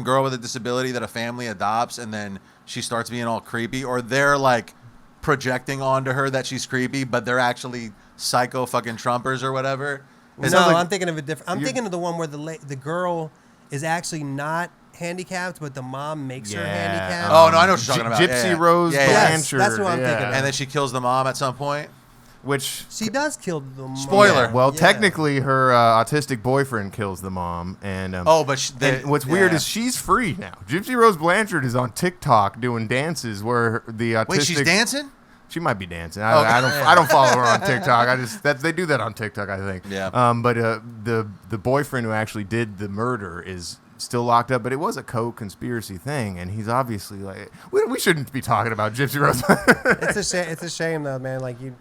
Speaker 2: girl with a disability that a family adopts, and then she starts being all creepy, or they're like projecting onto her that she's creepy, but they're actually psycho fucking Trumpers or whatever.
Speaker 1: I'm thinking of a different. I'm thinking of the one where the girl is actually not handicapped, but the mom makes her handicapped.
Speaker 2: Oh no, I know what you're talking about.
Speaker 4: Gypsy Rose Blanchard.
Speaker 1: That's what I'm thinking of.
Speaker 2: And then she kills the mom at some point.
Speaker 4: Which
Speaker 1: she does kill the mom.
Speaker 2: Spoiler.
Speaker 4: Well, technically, her autistic boyfriend kills the mom, and what's weird is she's free now. Gypsy Rose Blanchard is on TikTok doing dances where the autistic.
Speaker 2: Wait, she's dancing?
Speaker 4: She might be dancing. I don't follow her on TikTok. They do that on TikTok, I think.
Speaker 2: Yeah.
Speaker 4: But the boyfriend who actually did the murder is still locked up, but it was a co-conspiracy thing, and he's obviously like we shouldn't be talking about Gypsy Rose.
Speaker 1: It's a shame though, man. Like you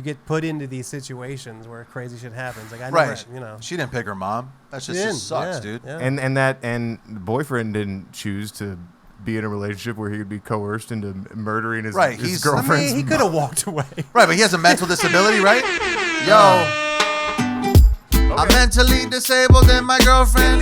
Speaker 1: get put into these situations where crazy shit happens. Like I never,
Speaker 2: she didn't pick her mom. That just sucks, dude.
Speaker 1: Yeah.
Speaker 4: And the boyfriend didn't choose to be in a relationship where he would be coerced into murdering his girlfriend's
Speaker 1: he could have walked away.
Speaker 2: Right, but he has a mental disability, right? Yo. I'm mentally disabled and my girlfriend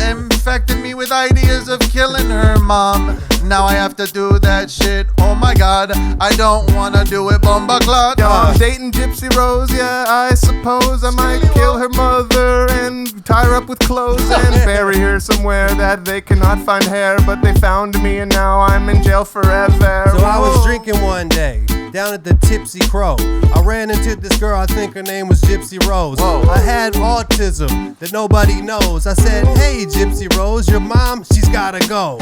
Speaker 2: infected me with ideas of killing her mom. Now I have to do that shit. Oh my god, I don't wanna do it, bomba clot.
Speaker 4: Yo, I'm dating Gypsy Rose, yeah, I suppose I might kill her mother and tie her up with clothes and bury her somewhere that they cannot find hair, but they found me and now I'm in jail forever.
Speaker 1: So I was drinking one day down at the Tipsy Crow. I ran into this girl, I think her name was Gypsy Rose. I had autism that nobody knows. I said, hey Gypsy Rose, your mom, she's gotta go.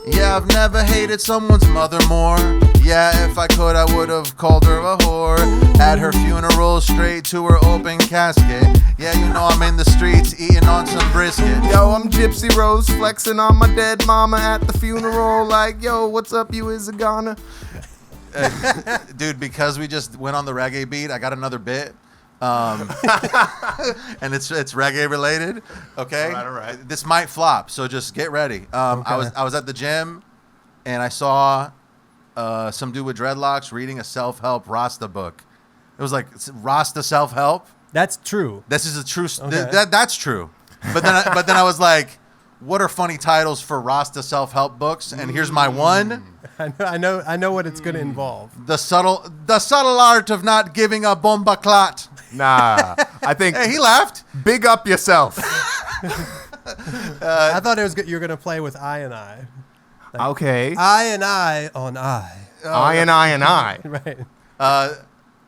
Speaker 2: Yeah, I've never hated someone's mother more. Yeah, if I could, I would have called her a whore. At her funeral, straight to her open casket. Yeah, you know I'm in the streets eating on some brisket.
Speaker 4: Yo, I'm Gypsy Rose flexing on my dead mama at the funeral. Like, yo, what's up, you Izagana?
Speaker 2: Dude, because we just went on the reggae beat, I got another bit. And it's reggae related. Okay.
Speaker 4: All right.
Speaker 2: This might flop, so just get ready.
Speaker 1: Okay.
Speaker 2: I was at the gym, and I saw some dude with dreadlocks reading a self-help Rasta book. It was like Rasta self-help.
Speaker 1: That's true.
Speaker 2: This is a true.
Speaker 1: Okay.
Speaker 2: That's true. But then I was like, what are funny titles for Rasta self-help books? And here's my one.
Speaker 1: I know what it's going to involve.
Speaker 2: The subtle art of not giving a bomba clot.
Speaker 4: Nah, I think.
Speaker 2: Hey, he laughed.
Speaker 4: Big up yourself.
Speaker 1: I thought it was good. You were gonna play with I and I.
Speaker 4: Okay.
Speaker 1: I and I on I.
Speaker 4: I and I.
Speaker 1: Right.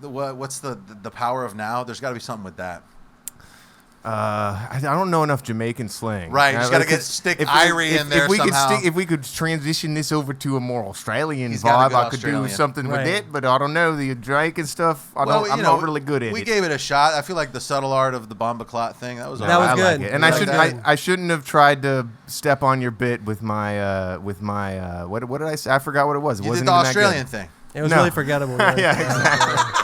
Speaker 2: What's the power of now? There's got to be something with that.
Speaker 4: I don't know enough Jamaican slang.
Speaker 2: Right, you just got to stick Irie in there somehow.
Speaker 4: If we could transition this over to a more Australian
Speaker 2: He's got a
Speaker 4: vibe,
Speaker 2: good
Speaker 4: I could
Speaker 2: Australian.
Speaker 4: do something
Speaker 1: Right.
Speaker 4: with it. But I don't know the Jamaican stuff. I'm not really good at
Speaker 2: We
Speaker 4: it.
Speaker 2: gave it a shot. I feel like the subtle art of the bomba clot thing. That was
Speaker 1: That was
Speaker 4: I
Speaker 1: good.
Speaker 4: Like it. And
Speaker 1: I
Speaker 4: I
Speaker 1: like
Speaker 4: shouldn't.
Speaker 1: that.
Speaker 4: I shouldn't have tried to step on your bit with my. What did I say? I forgot what it was. It
Speaker 2: You did
Speaker 4: wasn't
Speaker 2: the
Speaker 4: even that
Speaker 2: Australian
Speaker 4: good.
Speaker 2: thing.
Speaker 1: It was
Speaker 4: No.
Speaker 1: really forgettable.
Speaker 4: Yeah, exactly.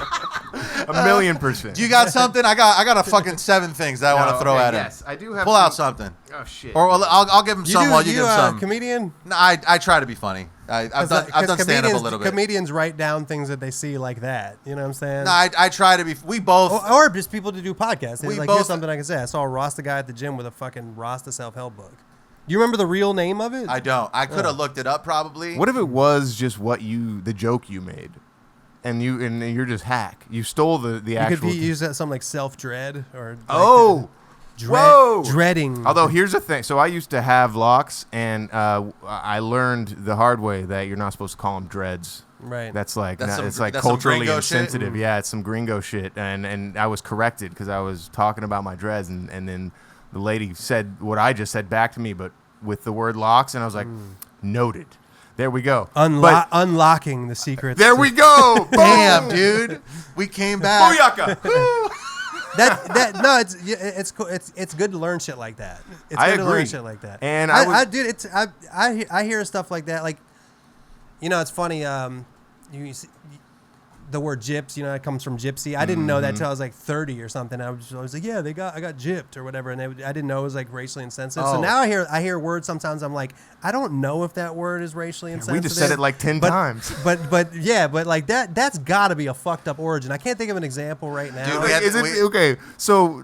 Speaker 4: 1,000,000%.
Speaker 2: You got something? I got a fucking 7 things that I want to throw at him.
Speaker 4: Yes, I do have.
Speaker 2: Pull out something.
Speaker 4: Oh shit.
Speaker 2: Or I'll give him some while you give him some.
Speaker 1: Comedian?
Speaker 2: No, I try to be funny. I've done stand up a little bit.
Speaker 1: Comedians write down things that they see like that. You know what I'm saying?
Speaker 2: No, I try to be. We both.
Speaker 1: Or just people to do podcasts.
Speaker 2: We
Speaker 1: It's like,
Speaker 2: both-
Speaker 1: here's something I can say. I saw a Rasta guy at the gym with a fucking Rasta self-help book. Do you remember the real name of it?
Speaker 2: I don't. I could have looked it up probably.
Speaker 4: What if it was just the joke you made, and you're just hack? You stole the
Speaker 1: you
Speaker 4: actual.
Speaker 1: could use that something like self-dread or like
Speaker 4: Oh. Whoa!
Speaker 1: dreading.
Speaker 4: Although here's the thing, so I used to have locks, and I learned the hard way that you're not supposed to call them dreads.
Speaker 1: Right.
Speaker 4: That's like
Speaker 2: That's some-
Speaker 4: it's like
Speaker 2: that's some
Speaker 4: culturally
Speaker 2: gringo shit?
Speaker 4: insensitive. Yeah, it's some gringo shit, and I was corrected because I was talking about my dreads, and then the lady said what I just said back to me, but with the word locks, and I was like, noted. There we go. But
Speaker 1: Unlocking the secrets.
Speaker 4: there we go.
Speaker 2: Damn, dude. We came back.
Speaker 4: Booyaka.
Speaker 1: No, it's cool. It's good to learn shit like that. It's
Speaker 4: I
Speaker 1: good to learn
Speaker 4: agree.
Speaker 1: shit like that.
Speaker 4: And
Speaker 1: I hear stuff like that. Like, it's funny. You see, the word gyps, it comes from gypsy. I didn't know that till I was like 30 or something. I was like, yeah, I got gypped or whatever, and I didn't know it was like racially insensitive. So
Speaker 2: Oh.
Speaker 1: now I hear words sometimes. I'm like, I don't know if that word is racially insensitive.
Speaker 4: we just said it like 10 times.
Speaker 1: But like that's got to be a fucked up origin. I can't think of an example right now.
Speaker 2: Dude,
Speaker 4: Wait, is it okay? So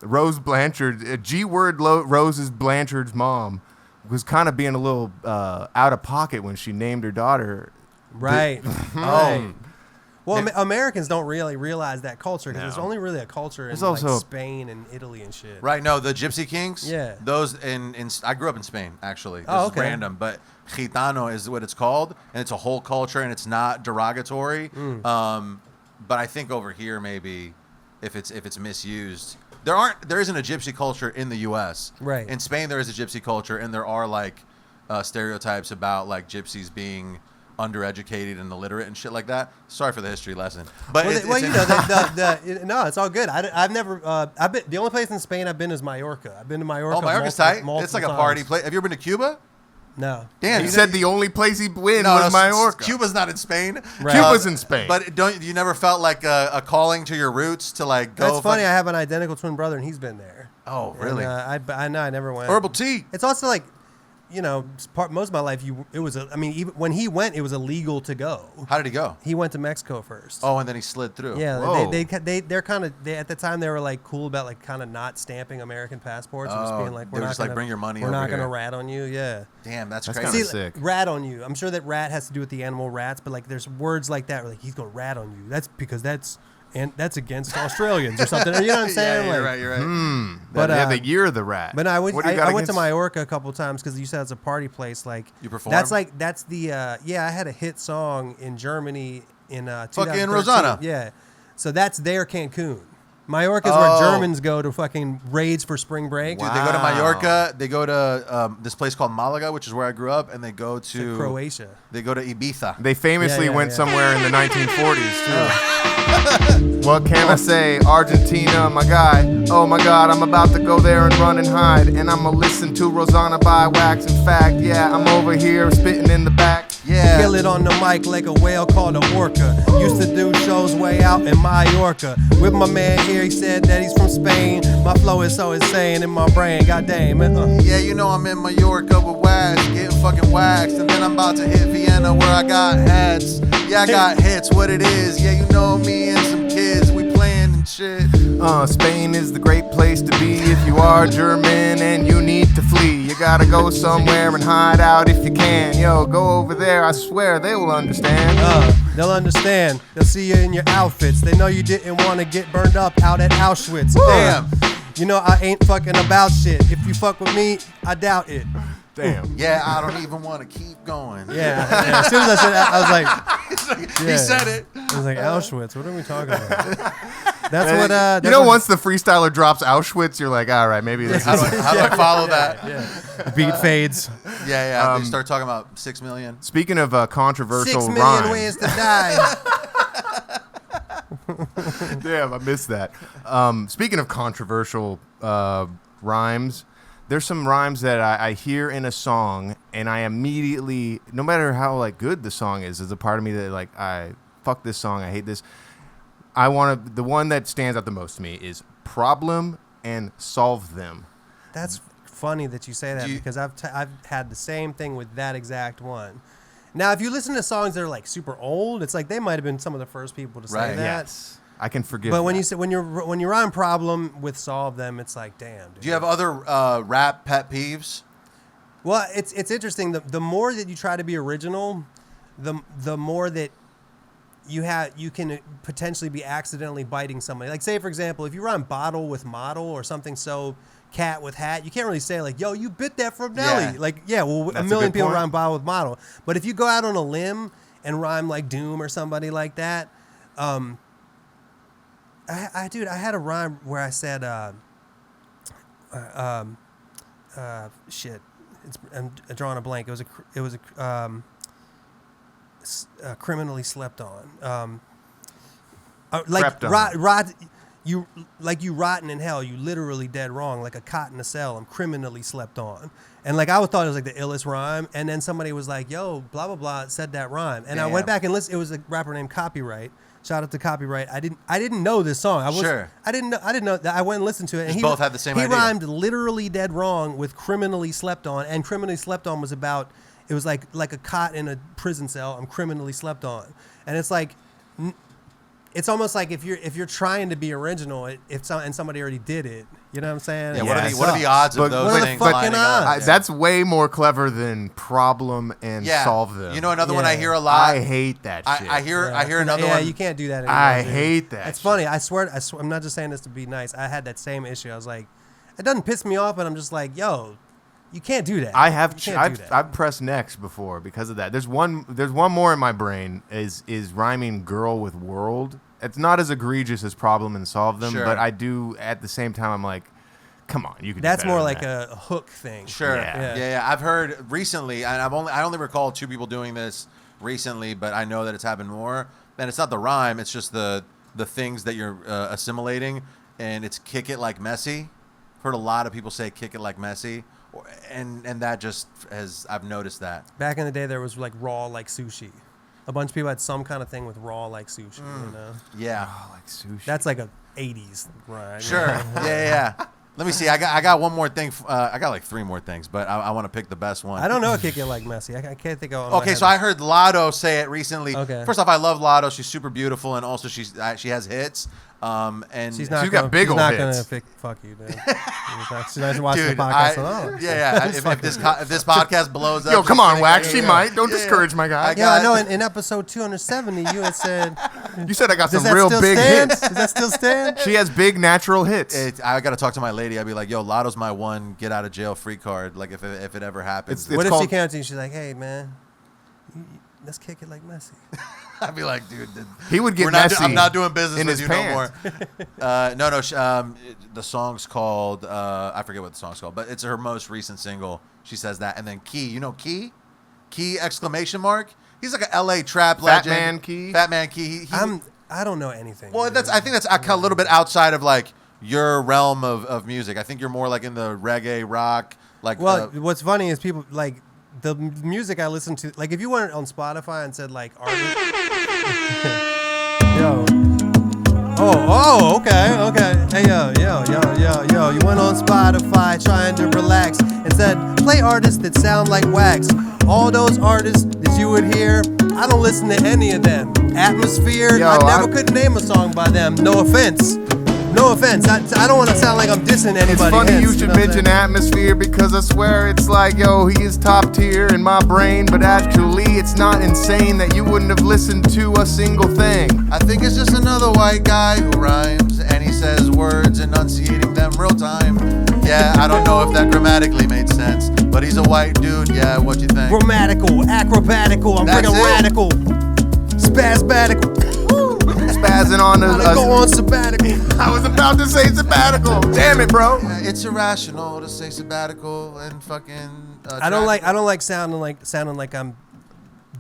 Speaker 4: Rose Blanchard, G-word Rose's Blanchard's mom was kind of being a little out of pocket when she named her daughter.
Speaker 1: Right.
Speaker 2: Oh.
Speaker 1: Well, Americans don't really realize that culture because there's
Speaker 4: No.
Speaker 1: only really a culture in
Speaker 4: There's also-
Speaker 1: like Spain and Italy and shit.
Speaker 2: Right, no, the Gypsy Kings.
Speaker 1: Yeah.
Speaker 2: Those in I grew up in Spain actually. This
Speaker 1: Oh,
Speaker 2: is
Speaker 1: okay.
Speaker 2: random, but gitano is what it's called, and it's a whole culture, and it's not derogatory. But I think over here maybe if it's misused, there isn't a gypsy culture in the U.S.
Speaker 1: Right.
Speaker 2: In Spain there is a gypsy culture, and there are like stereotypes about like gypsies being undereducated and illiterate and shit like that. Sorry for the history lesson, but
Speaker 1: No, it's all good. I've never. I've been the only place in Spain I've been is Mallorca. I've been to Mallorca.
Speaker 2: Oh, Mallorca's tight. It's
Speaker 1: multiple
Speaker 2: like a party
Speaker 1: times.
Speaker 2: place. Have you ever been to Cuba?
Speaker 1: No.
Speaker 2: Damn,
Speaker 4: He
Speaker 2: you
Speaker 4: said
Speaker 2: know-
Speaker 4: the only place he'd win
Speaker 2: No,
Speaker 4: was Mallorca.
Speaker 2: Cuba's not in Spain.
Speaker 1: Right.
Speaker 4: Cuba's in Spain.
Speaker 2: But you never felt like a calling to your roots to like go?
Speaker 1: That's funny. I have an identical twin brother, and he's been there.
Speaker 2: Oh, really?
Speaker 1: And, I know I never went.
Speaker 2: Herbal tea.
Speaker 1: It's also like, most of my life, even when he went, it was illegal to go.
Speaker 2: How did he go?
Speaker 1: He went to Mexico first.
Speaker 2: Oh, and then he slid through.
Speaker 1: Yeah,
Speaker 4: Whoa.
Speaker 1: they're kind of at the time they were like cool about like kind of not stamping American passports and just
Speaker 2: Oh,
Speaker 1: being like
Speaker 2: they were
Speaker 1: we're not
Speaker 2: just like,
Speaker 1: gonna
Speaker 2: bring your money
Speaker 1: we're
Speaker 2: over
Speaker 1: not gonna
Speaker 2: here.
Speaker 1: rat on you. Yeah.
Speaker 2: Damn, that's
Speaker 4: That's
Speaker 2: crazy.
Speaker 4: kinda sick.
Speaker 1: Rat on you. I'm sure that rat has to do with the animal rats, but like there's words like that where like he's gonna rat on you. That's because that's against Australians or something. You know what I'm saying?
Speaker 2: Yeah,
Speaker 1: Like,
Speaker 2: you're right.
Speaker 1: But,
Speaker 4: the year of the rat.
Speaker 1: But no, I went.
Speaker 4: What do you got
Speaker 1: I went to
Speaker 4: against-
Speaker 1: Mallorca a couple of times because you said it's a party place. Like
Speaker 2: You performed?
Speaker 1: That's the I had a hit song in Germany in 2013.
Speaker 2: Rosanna.
Speaker 1: Yeah, so that's their Cancun. Mallorca is
Speaker 2: Oh.
Speaker 1: where Germans go to fucking raids for spring break.
Speaker 2: Dude, they go to Mallorca. They go to this place called Malaga, which is where I grew up, and they go to
Speaker 1: Croatia.
Speaker 2: They go to Ibiza.
Speaker 4: They famously went
Speaker 1: yeah.
Speaker 4: somewhere in the 1940s, too. What can I say? Argentina, my guy. Oh my God, I'm about to go there and run and hide. And I'ma listen to Rosanna by Wax. In fact, yeah, I'm over here spitting in the back.
Speaker 2: Yeah.
Speaker 1: Kill it on the mic like a whale called a orca. Used to do shows way out in Mallorca. With my man here, he said that he's from Spain. My flow is so insane in my brain, goddamn.
Speaker 2: Yeah, you know I'm in Mallorca with Wax, getting fucking waxed, and then I'm about to hit Vienna where I got hats. Yeah, I got hits, what it is. Yeah, you know me and some kids, we playing and shit.
Speaker 4: Spain is the great place to be if you are German and you need to flee. You gotta go somewhere and hide out if you can. Yo, go over there, I swear they will understand.
Speaker 1: They'll understand. They'll see you in your outfits. They know you didn't want to get burned up out at Auschwitz.
Speaker 2: Damn.
Speaker 1: You know I ain't fucking about shit. If you fuck with me, I doubt it.
Speaker 4: Damn.
Speaker 2: Yeah, I don't even want to keep going.
Speaker 1: Yeah. As soon as I said that, I was like,
Speaker 2: He said it.
Speaker 1: I was like, Auschwitz. What are we talking about? That's what.
Speaker 4: You know, once the freestyler drops Auschwitz, you're like, all right, maybe this
Speaker 2: How
Speaker 4: is.
Speaker 2: do I follow that?
Speaker 1: Yeah. Beat fades.
Speaker 2: Yeah. They start talking about 6 million.
Speaker 4: Speaking of controversial
Speaker 1: 6 million
Speaker 4: rhymes.
Speaker 1: ways to die.
Speaker 4: Damn, I missed that. Speaking of controversial rhymes, there's some rhymes that I hear in a song, and I immediately, no matter how like good the song is, there's a part of me that like, I fuck this song, I hate this. The one that stands out the most to me is problem and solve them.
Speaker 1: That's funny that you say that because I've had the same thing with that exact one. Now, if you listen to songs that are like super old, it's like they might have been some of the first people to say that.
Speaker 4: Yes. I can forgive.
Speaker 1: But when
Speaker 4: that.
Speaker 1: you say when you rhyme problem with solve them, it's like damn. Dude.
Speaker 2: Do you have other rap pet peeves?
Speaker 1: Well, it's interesting. The more that you try to be original, the more that you can potentially be accidentally biting somebody. Like say for example, if you rhyme bottle with model or something so cat with hat, you can't really say like, yo, you bit that from Nelly.
Speaker 2: Yeah.
Speaker 1: Like, yeah, well,
Speaker 4: That's
Speaker 1: a million
Speaker 4: a good
Speaker 1: people
Speaker 4: point.
Speaker 1: rhyme bottle with model. But if you go out on a limb and rhyme like Doom or somebody like that, I had a rhyme where I said, shit, I'm drawing a blank. It was a criminally slept on. Like
Speaker 4: Crept on.
Speaker 1: you rotten in hell. You literally dead wrong. Like a cot in a cell. I'm criminally slept on. And like I thought it was like the illest rhyme. And then somebody was like, "Yo, blah blah blah," said that rhyme. And I went back and listened. It was a rapper named Copyright. Shout out to Copyright. I didn't know this song. I didn't know that. I went and listened to it. And
Speaker 2: You both had the same idea.
Speaker 1: He rhymed literally dead wrong with criminally slept on. And criminally slept on was about. It was like a cot in a prison cell. I'm criminally slept on. And it's like. It's almost like if you're trying to be original, and somebody already did it, you know what I'm saying?
Speaker 2: Yeah.
Speaker 4: Yeah,
Speaker 2: What are the odds of those
Speaker 1: what are the
Speaker 2: things
Speaker 1: fucking
Speaker 2: lining up?
Speaker 1: odds?
Speaker 4: That's way more clever than problem and
Speaker 2: Yeah.
Speaker 4: solve them.
Speaker 2: You know another one
Speaker 1: Yeah.
Speaker 2: I hear a lot.
Speaker 4: I hate that shit.
Speaker 2: I hear another
Speaker 1: yeah,
Speaker 2: one.
Speaker 1: you can't do that anymore.
Speaker 4: I
Speaker 1: dude.
Speaker 4: hate that
Speaker 1: It's
Speaker 4: shit.
Speaker 1: funny. I swear, I'm not just saying this to be nice. I had that same issue. I was like, it doesn't piss me off, but I'm just like, yo, you can't do that. You can't do that.
Speaker 4: I've pressed next before because of that. There's one more in my brain is rhyming girl with world. It's not as egregious as problem and solve them,
Speaker 2: Sure.
Speaker 4: but I do at the same time I'm like, come on, you can.
Speaker 1: That's
Speaker 4: do better
Speaker 1: more
Speaker 4: than
Speaker 1: like
Speaker 4: that.
Speaker 1: a hook thing.
Speaker 2: Sure.
Speaker 4: Yeah.
Speaker 2: Yeah. I've heard recently, and I only recall 2 people doing this recently, but I know that it's happened more. And it's not the rhyme; it's just the things that you're assimilating, and it's kick it like Messi. I've heard a lot of people say kick it like Messi, and that just I've noticed that.
Speaker 1: Back in the day, there was like raw like sushi. A bunch of people had some kind of thing with raw like sushi. You know,
Speaker 2: Yeah.
Speaker 4: Oh, like sushi.
Speaker 1: that's like a '80s rhyme.
Speaker 2: Sure. Yeah. Let me see. I got one more thing. I got like 3 more things, but I want to pick the best one.
Speaker 1: I don't know a kick it like Messi. I can't think of.
Speaker 2: Okay, so I heard Lotto say it recently.
Speaker 1: Okay.
Speaker 2: First off, I love Lotto. She's super beautiful, and also she has hits. And
Speaker 1: She's not
Speaker 4: She's got
Speaker 1: gonna,
Speaker 4: big
Speaker 1: she's
Speaker 4: old
Speaker 1: not
Speaker 4: hits.
Speaker 1: gonna fuck you, dude. She's not watching
Speaker 2: dude,
Speaker 1: the podcast at all.
Speaker 2: yeah. If this podcast blows up,
Speaker 4: Yo,
Speaker 2: she's
Speaker 4: come on,
Speaker 2: sitting
Speaker 4: Wax.
Speaker 2: right
Speaker 4: She
Speaker 2: here.
Speaker 4: might. Don't
Speaker 2: Yeah.
Speaker 4: discourage my guy.
Speaker 1: Yeah, I know. In episode 270, you had said,
Speaker 4: You said I got
Speaker 1: "Does
Speaker 4: some
Speaker 1: that
Speaker 4: real
Speaker 1: still
Speaker 4: big
Speaker 1: stand?
Speaker 4: hits.
Speaker 1: Does that still stand?"
Speaker 4: She has big natural hits.
Speaker 2: I got to talk to my lady. I'd be like, yo, Lotto's my one get out of jail free card. Like if it ever happens.
Speaker 4: It's
Speaker 1: What if
Speaker 4: called-
Speaker 1: she came to you? She's like, "Hey, man, let's kick it like Messi."
Speaker 2: I'd be like, dude,
Speaker 4: He would get
Speaker 2: I'm
Speaker 4: messy
Speaker 2: not doing business
Speaker 4: in
Speaker 2: with
Speaker 4: his
Speaker 2: you
Speaker 4: pants.
Speaker 2: no more. No. The song's called I forget what the song's called, but it's her most recent single. She says that, and then Key, you know Key exclamation mark. He's like a LA trap
Speaker 4: Fat
Speaker 2: legend.
Speaker 4: Man Key?
Speaker 2: Fat Man Key.
Speaker 1: I don't know anything.
Speaker 2: Well,
Speaker 1: dude.
Speaker 2: I think that's a little bit outside of like your realm of music. I think you're more like in the reggae rock. Like
Speaker 1: Well, what's funny is people like the music I listen to. Like, if you went on Spotify and said like artist, yo, okay. Hey, yo. You went on Spotify trying to relax and said play artists that sound like Wax. All those artists that you would hear, I don't listen to any of them. Atmosphere,
Speaker 4: Yo,
Speaker 1: I never could name a song by them. No offense. No offense. I don't want to sound like I'm dissing anybody.
Speaker 4: It's funny
Speaker 1: hence,
Speaker 4: you should
Speaker 1: know what I'm
Speaker 4: mention
Speaker 1: saying?
Speaker 4: atmosphere because I swear it's like, yo, he is top tier in my brain. But actually, it's not insane that you wouldn't have listened to a single thing.
Speaker 2: I think it's just another white guy who rhymes and he says words enunciating them real time. Yeah, I don't know if that grammatically made sense, but he's a white dude. Yeah, what you think?
Speaker 1: Grammatical, acrobatical, I'm
Speaker 2: That's
Speaker 1: freaking
Speaker 2: it.
Speaker 1: radical. Spasmatical.
Speaker 4: Spazzing on
Speaker 1: Gotta go on sabbatical.
Speaker 4: I was about to say sabbatical. Damn it, bro.
Speaker 2: Yeah, it's irrational to say sabbatical and fucking.
Speaker 1: I don't like sounding like I'm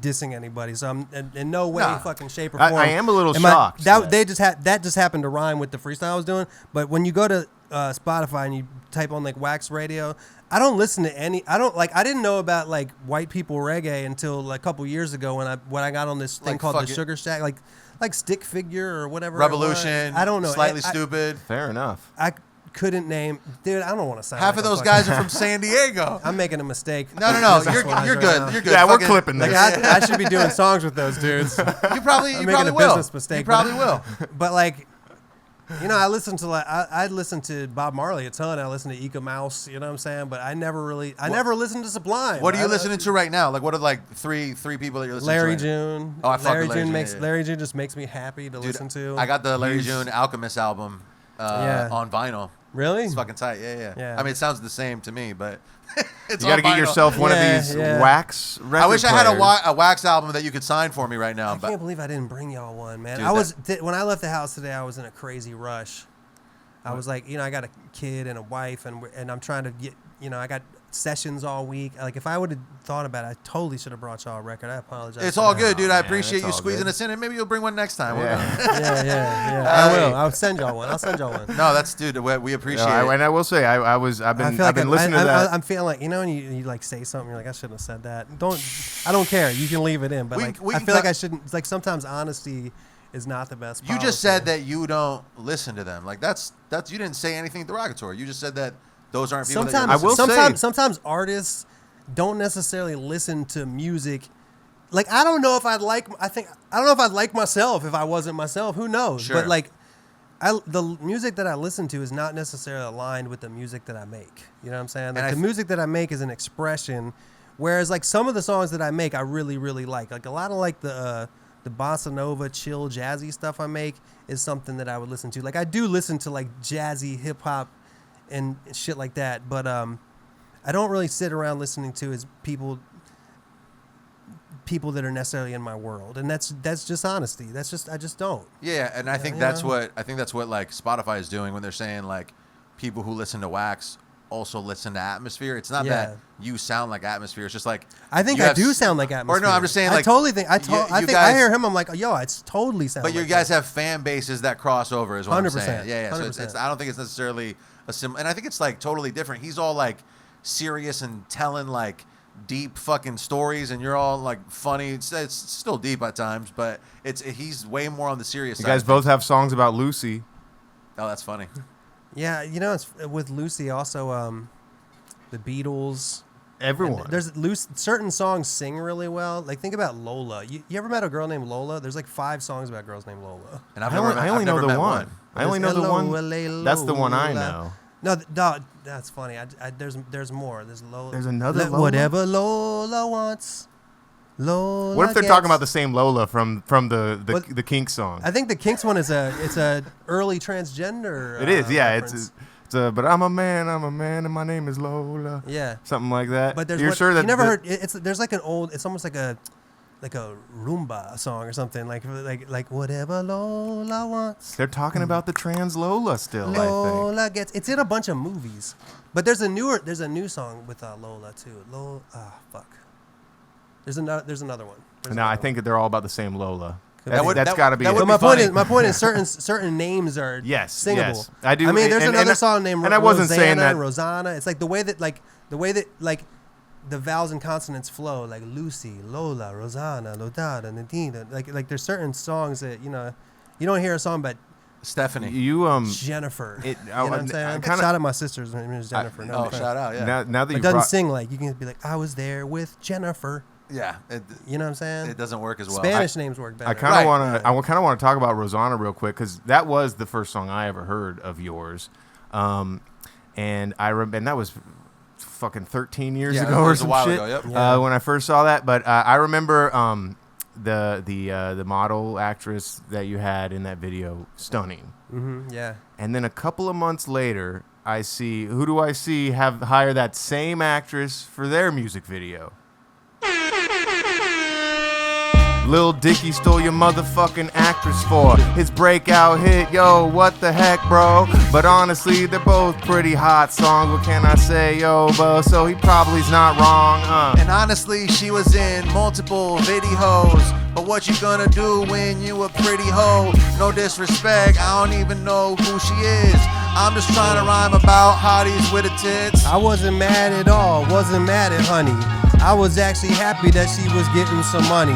Speaker 1: dissing anybody. So I'm in no way,
Speaker 2: Nah.
Speaker 1: fucking shape or
Speaker 4: I
Speaker 1: form.
Speaker 4: am a little
Speaker 1: Am I-
Speaker 4: shocked.
Speaker 1: that just happened to rhyme with the freestyle I was doing. But when you go to Spotify and you type on like Wax Radio, I don't listen to any. I didn't know about like white people reggae until like a couple years ago when I got on this thing
Speaker 2: Like,
Speaker 1: called the
Speaker 2: fuck it.
Speaker 1: Sugar Shack, like Stick Figure or whatever. it was.
Speaker 2: Revolution.
Speaker 1: I don't know.
Speaker 2: Slightly
Speaker 1: I-
Speaker 2: stupid.
Speaker 4: Fair enough.
Speaker 1: I couldn't name, dude. I don't want to sound.
Speaker 2: Half
Speaker 1: like
Speaker 2: of
Speaker 1: I'm
Speaker 2: those
Speaker 1: fucking-
Speaker 2: guys are from San Diego.
Speaker 1: I'm making a mistake.
Speaker 2: No.
Speaker 1: That's
Speaker 2: You're
Speaker 1: what I
Speaker 2: you're
Speaker 1: do
Speaker 2: good.
Speaker 1: now.
Speaker 2: You're good.
Speaker 4: Yeah, we're
Speaker 2: Fucking-
Speaker 4: clipping
Speaker 1: Like
Speaker 4: this.
Speaker 1: I should be doing songs with those dudes.
Speaker 2: You probably
Speaker 1: making a
Speaker 2: will.
Speaker 1: business mistake,
Speaker 2: You probably will.
Speaker 1: But like, you know, I listen to Bob Marley a ton. I listen to Eka Mouse. You know what I'm saying? But I never listened to Sublime.
Speaker 2: What are you listening to right now? Like, what are like three people that you're listening
Speaker 1: Larry
Speaker 2: to? Right
Speaker 1: June.
Speaker 2: Oh, I fuck with Larry June,
Speaker 1: makes
Speaker 2: yeah.
Speaker 1: Larry June just makes me happy to
Speaker 2: now?
Speaker 1: listen to.
Speaker 2: I got the Larry June Alchemist album
Speaker 1: Yeah.
Speaker 2: on vinyl.
Speaker 1: Really?
Speaker 2: It's fucking tight. Yeah.
Speaker 1: Yeah.
Speaker 2: I mean, it sounds the same to me, but it's
Speaker 4: You got to
Speaker 2: on
Speaker 4: get
Speaker 2: vinyl.
Speaker 4: yourself one
Speaker 1: Yeah,
Speaker 4: of these
Speaker 1: yeah.
Speaker 4: wax record
Speaker 2: I wish I had
Speaker 4: players.
Speaker 2: a wax album that you could sign for me right now.
Speaker 1: I
Speaker 2: But
Speaker 1: can't believe I didn't bring y'all one, man.
Speaker 2: Dude,
Speaker 1: When I left the house today, I was in a crazy rush. I was like, you know, I got a kid and a wife, and I'm trying to get, you know, I got sessions all week. Like, if I would have thought about it, I totally should have brought y'all a record. I apologize.
Speaker 2: it's
Speaker 1: for
Speaker 2: all
Speaker 1: that.
Speaker 2: good, dude. I
Speaker 4: man,
Speaker 2: appreciate
Speaker 4: it's
Speaker 2: you
Speaker 4: all
Speaker 2: squeezing
Speaker 4: good.
Speaker 2: us in, and maybe you'll bring one next time.
Speaker 4: Yeah.
Speaker 1: Yeah. I will. I'll send y'all one.
Speaker 2: No, that's dude. We appreciate
Speaker 4: Yeah,
Speaker 2: it.
Speaker 4: and I will say, I've been listening to that.
Speaker 1: I'm feeling like, you know, when you like say something, you're like, I shouldn't have said that. I don't care. You can leave it in, but
Speaker 2: We
Speaker 1: I
Speaker 2: can
Speaker 1: feel like
Speaker 2: cut-
Speaker 1: I shouldn't. It's like sometimes honesty is not the best.
Speaker 2: You just
Speaker 1: policy.
Speaker 2: said that you don't listen to them. Like that's you didn't say anything derogatory. You just said that those aren't people.
Speaker 1: Sometimes,
Speaker 2: that you're listening to.
Speaker 1: sometimes artists don't necessarily listen to music. Like I don't know if I'd like myself if I wasn't myself. Who knows?
Speaker 2: Sure.
Speaker 1: But like, the music that I listen to is not necessarily aligned with the music that I make. You know what I'm saying? Like the music that I make is an expression, whereas like some of the songs that I make, I really really like. Like a lot of like the bossa nova, chill, jazzy stuff I make is something that I would listen to. Like I do listen to like jazzy hip hop and shit like that, but I don't really sit around listening to as people that are necessarily in my world, and that's just honesty. I just don't.
Speaker 2: Yeah, and I think that's what like Spotify is doing when they're saying like people who listen to Wax also listen to Atmosphere. It's not that you sound like Atmosphere. It's just like
Speaker 1: I think I do sound like Atmosphere.
Speaker 2: Or no, I'm just saying like
Speaker 1: I totally think I
Speaker 2: you
Speaker 1: think
Speaker 2: guys-
Speaker 1: I hear him. I'm like, yo, it's totally sound.
Speaker 2: But you
Speaker 1: like
Speaker 2: guys
Speaker 1: that.
Speaker 2: have fan bases that cross over, is what I'm
Speaker 1: 100%,
Speaker 2: saying. Yeah. So it's
Speaker 1: 100%.
Speaker 2: I don't think it's necessarily a sim, and I think it's like totally different. He's all like serious and telling like deep fucking stories, and you're all like funny. It's still deep at times, but he's way more on the serious
Speaker 4: You
Speaker 2: side.
Speaker 4: guys both have songs about Lucy.
Speaker 2: Oh, that's funny.
Speaker 1: Yeah, you know, it's with Lucy also. The Beatles.
Speaker 4: Everyone.
Speaker 1: There's certain songs sing really well. Like think about Lola. You ever met a girl named Lola? There's like 5 songs about girls named Lola.
Speaker 2: And
Speaker 4: I only know the one. I only know the one.
Speaker 1: Lola.
Speaker 4: That's the one I know.
Speaker 1: No, that's funny. There's more. There's Lola.
Speaker 4: There's another Lola?
Speaker 1: Whatever Lola wants. Lola.
Speaker 4: What if they're
Speaker 1: gets.
Speaker 4: talking about the same Lola from the Kinks song?
Speaker 1: I think the Kinks one is a early transgender.
Speaker 4: It is, yeah.
Speaker 1: reference.
Speaker 4: But I'm a man, and my name is Lola.
Speaker 1: Yeah.
Speaker 4: Something like that.
Speaker 1: But there's
Speaker 4: You're sure that
Speaker 1: you never heard? There's like an old. It's almost like a Roomba song or something. Like whatever Lola wants.
Speaker 4: they're talking about the trans Lola still. I think.
Speaker 1: Lola gets. It's in a bunch of movies, but there's a new song with Lola too. Lola. Fuck. There's another one.
Speaker 4: No, I think that they're all about the same Lola.
Speaker 2: That would-
Speaker 4: That's got to be.
Speaker 2: that
Speaker 4: it.
Speaker 2: would
Speaker 1: But
Speaker 2: be
Speaker 1: my
Speaker 2: funny.
Speaker 1: point is certain names are singable.
Speaker 4: Yes, I do.
Speaker 1: I mean, there's
Speaker 4: and
Speaker 1: another song named
Speaker 4: and I wasn't
Speaker 1: Rosanna
Speaker 4: saying that.
Speaker 1: and Rosanna. It's like the way that the vowels and consonants flow, like Lucy, Lola, Rosanna, Lodada, Nadina. Like there's certain songs that you don't hear a song about
Speaker 2: Stephanie.
Speaker 4: You
Speaker 1: Jennifer.
Speaker 4: It-
Speaker 1: you know what I'm saying?
Speaker 4: kinda-
Speaker 1: Shout out my sister's name is Jennifer. No
Speaker 2: Oh,
Speaker 1: offense.
Speaker 2: shout out! Yeah.
Speaker 4: now that
Speaker 1: It
Speaker 4: you
Speaker 1: doesn't
Speaker 4: brought,
Speaker 1: sing like you can be like I was there with Jennifer.
Speaker 2: Yeah,
Speaker 1: You know what I'm saying?
Speaker 2: it doesn't work as well.
Speaker 1: Spanish names work better.
Speaker 4: I kind of want to. I kind of want to talk about Rosanna real quick because that was the first song I ever heard of yours, and I remember and that was fucking 13 years ago or some shit. When I first saw that, but I remember the model actress that you had in that video, stunning.
Speaker 1: Mm-hmm, yeah.
Speaker 4: And then a couple of months later, I see who do I see have hire that same actress for their music video. Lil Dicky stole your motherfucking actress for his breakout hit, yo, what the heck, bro? But honestly, they're both pretty hot songs, what can I say, yo, bro? So he probably's not wrong,
Speaker 2: And honestly, she was in multiple videos. But what you gonna do when you a pretty hoe? No disrespect, I don't even know who she is. I'm just trying to rhyme about hotties with the tits.
Speaker 1: I wasn't mad at all, wasn't mad at honey. I was actually happy that she was getting some money.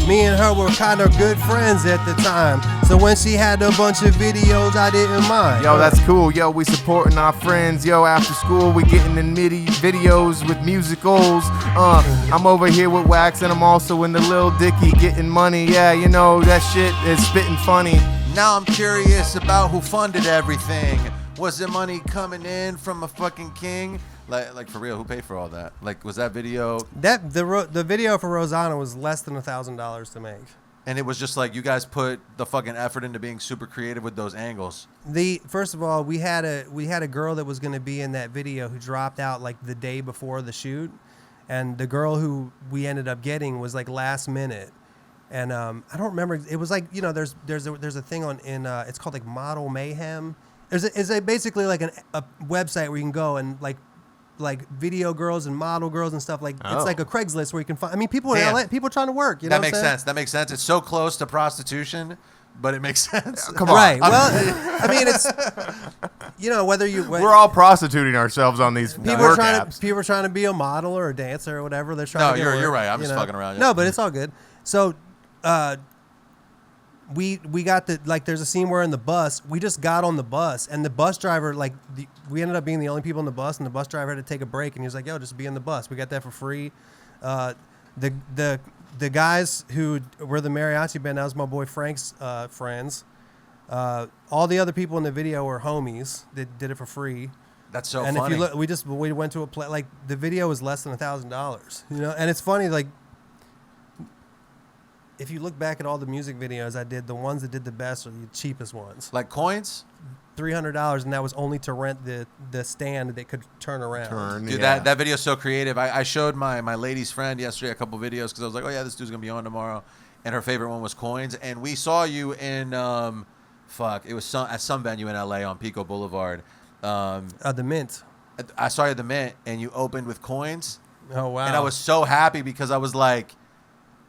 Speaker 1: Me and her were kind of good friends at the time. So when she had a bunch of videos, I didn't mind.
Speaker 4: Yo, that's cool. Yo, we supporting our friends. Yo, after school, we getting in MIDI videos with musicals. I'm over here with Wax, and I'm also in the Lil Dicky getting money. Yeah, you know, that shit is spitting funny.
Speaker 2: Now I'm curious about who funded everything. Was the money coming in from a fucking king? Like for real, who paid for all that? Like, was that video?
Speaker 1: The video for Rosanna was less than $1,000 to make.
Speaker 2: And it was just like you guys put the fucking effort into being super creative with those angles.
Speaker 1: First of all, we had a girl that was going to be in that video who dropped out like the day before the shoot, and the girl who we ended up getting was like last minute. And I don't remember. It was like, you know, there's a thing on it's called like Model Mayhem. It's basically like a website where you can go and like video girls and model girls and stuff like It's like a Craigslist where you can find. I mean, people in LA, people are trying to work. You know
Speaker 2: that makes sense. That makes sense. It's so close to prostitution, but it makes sense.
Speaker 4: Come on,
Speaker 1: right? Well, I mean, it's whether
Speaker 4: we're all prostituting ourselves on these
Speaker 1: people
Speaker 4: work
Speaker 1: are
Speaker 4: apps.
Speaker 1: People are trying to be a model or a dancer or whatever. They're trying.
Speaker 2: No, you're right. I'm just fucking around.
Speaker 1: No, but it's all good. So, we got there's a scene where in the bus, we just got on the bus and the bus driver, we ended up being the only people in the bus, and the bus driver had to take a break, and he was like, yo, just be in the bus. We got that for free. The guys who were the mariachi band, that was my boy Frank's friends. All the other people in the video were homies that did it for free.
Speaker 2: That's so
Speaker 1: and
Speaker 2: funny.
Speaker 1: And if you look, we went to a play, like the video was less than $1,000, you know? And it's funny, like, if you look back at all the music videos I did, the ones that did the best are the cheapest ones.
Speaker 2: Like coins?
Speaker 1: $300, and that was only to rent the stand that could turn around.
Speaker 2: Dude, that video's so creative. I showed my lady's friend yesterday a couple videos because I was like, oh yeah, this dude's gonna be on tomorrow, and her favorite one was coins. And we saw you in it was at some venue in LA on Pico Boulevard.
Speaker 1: The Mint.
Speaker 2: I saw you at the Mint, and you opened with coins.
Speaker 1: Oh wow!
Speaker 2: And I was so happy because I was like,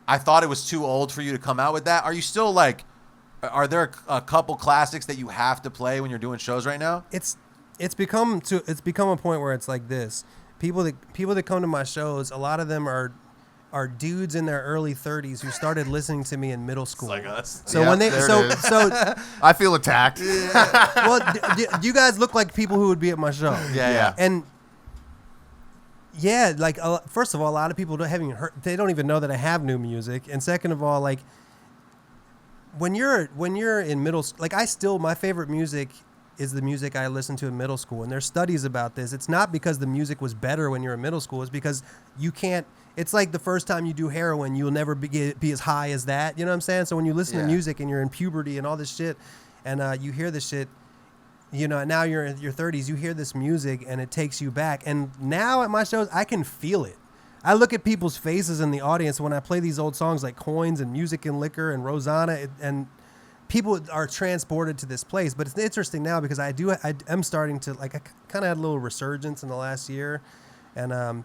Speaker 2: I thought it was too old for you to come out with that. Are you still like? Are there a couple classics that you have to play when you're doing shows right now?
Speaker 1: It's become a point where it's like this. People that come to my shows, a lot of them are dudes in their early 30s who started listening to me in middle school.
Speaker 2: It's like us.
Speaker 1: So when they so
Speaker 4: I feel attacked.
Speaker 1: well, you guys look like people who would be at my show.
Speaker 2: Yeah.
Speaker 1: And yeah, like first of all, a lot of people haven't even heard. They don't even know that I have new music. And second of all, like when you're in middle school, like my favorite music is the music I listened to in middle school. And there's studies about this. It's not because the music was better when you're in middle school. It's because you can't. It's like the first time you do heroin, you'll never be as high as that. You know what I'm saying? So when you listen to music and you're in puberty and all this shit, and you hear this shit. You know, now you're in your 30s, you hear this music and it takes you back. And now at my shows, I can feel it. I look at people's faces in the audience when I play these old songs like Coins and Music and Liquor and Rosanna, and people are transported to this place. But it's interesting now because I am starting to, like, I kind of had a little resurgence in the last year, and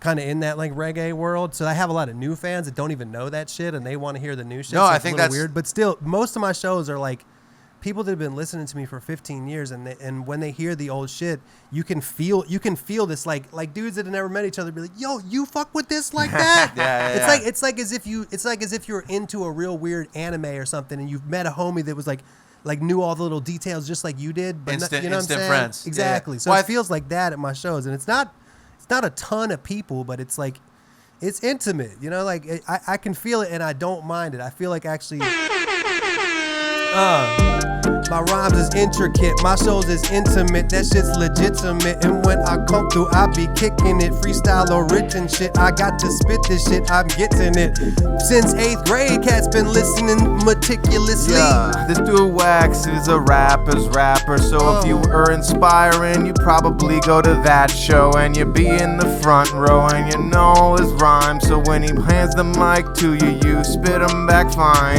Speaker 1: kind of in that like reggae world. So I have a lot of new fans that don't even know that shit and they want to hear the new shit.
Speaker 2: No,
Speaker 1: so
Speaker 2: I
Speaker 1: it's
Speaker 2: think
Speaker 1: a little
Speaker 2: that's
Speaker 1: weird. But still, most of my shows are like people that have been listening to me for 15 years, and when they hear the old shit, you can feel this like dudes that have never met each other be like, yo, you fuck with this like that. It's like as if you're into a real weird anime or something, and you've met a homie that was like knew all the little details just like you did, but
Speaker 2: instant,
Speaker 1: you know what I'm saying?
Speaker 2: friends.
Speaker 1: Exactly.
Speaker 2: Yeah.
Speaker 1: So it feels like that at my shows, and it's not a ton of people, but it's like it's intimate. You know, like I can feel it and I don't mind it. I feel like actually. My rhymes is intricate, my shows is intimate, that shit's legitimate. And when I come through, I be kicking it, freestyle or written shit. I got to spit this shit, I'm getting it. Since 8th grade, cats been listening meticulously.
Speaker 4: Yeah, this dude Wax is a rapper's rapper, so if you were inspiring, you probably go to that show and you be in the front row and you know his rhymes. So when he hands the mic to you, you spit him back fine.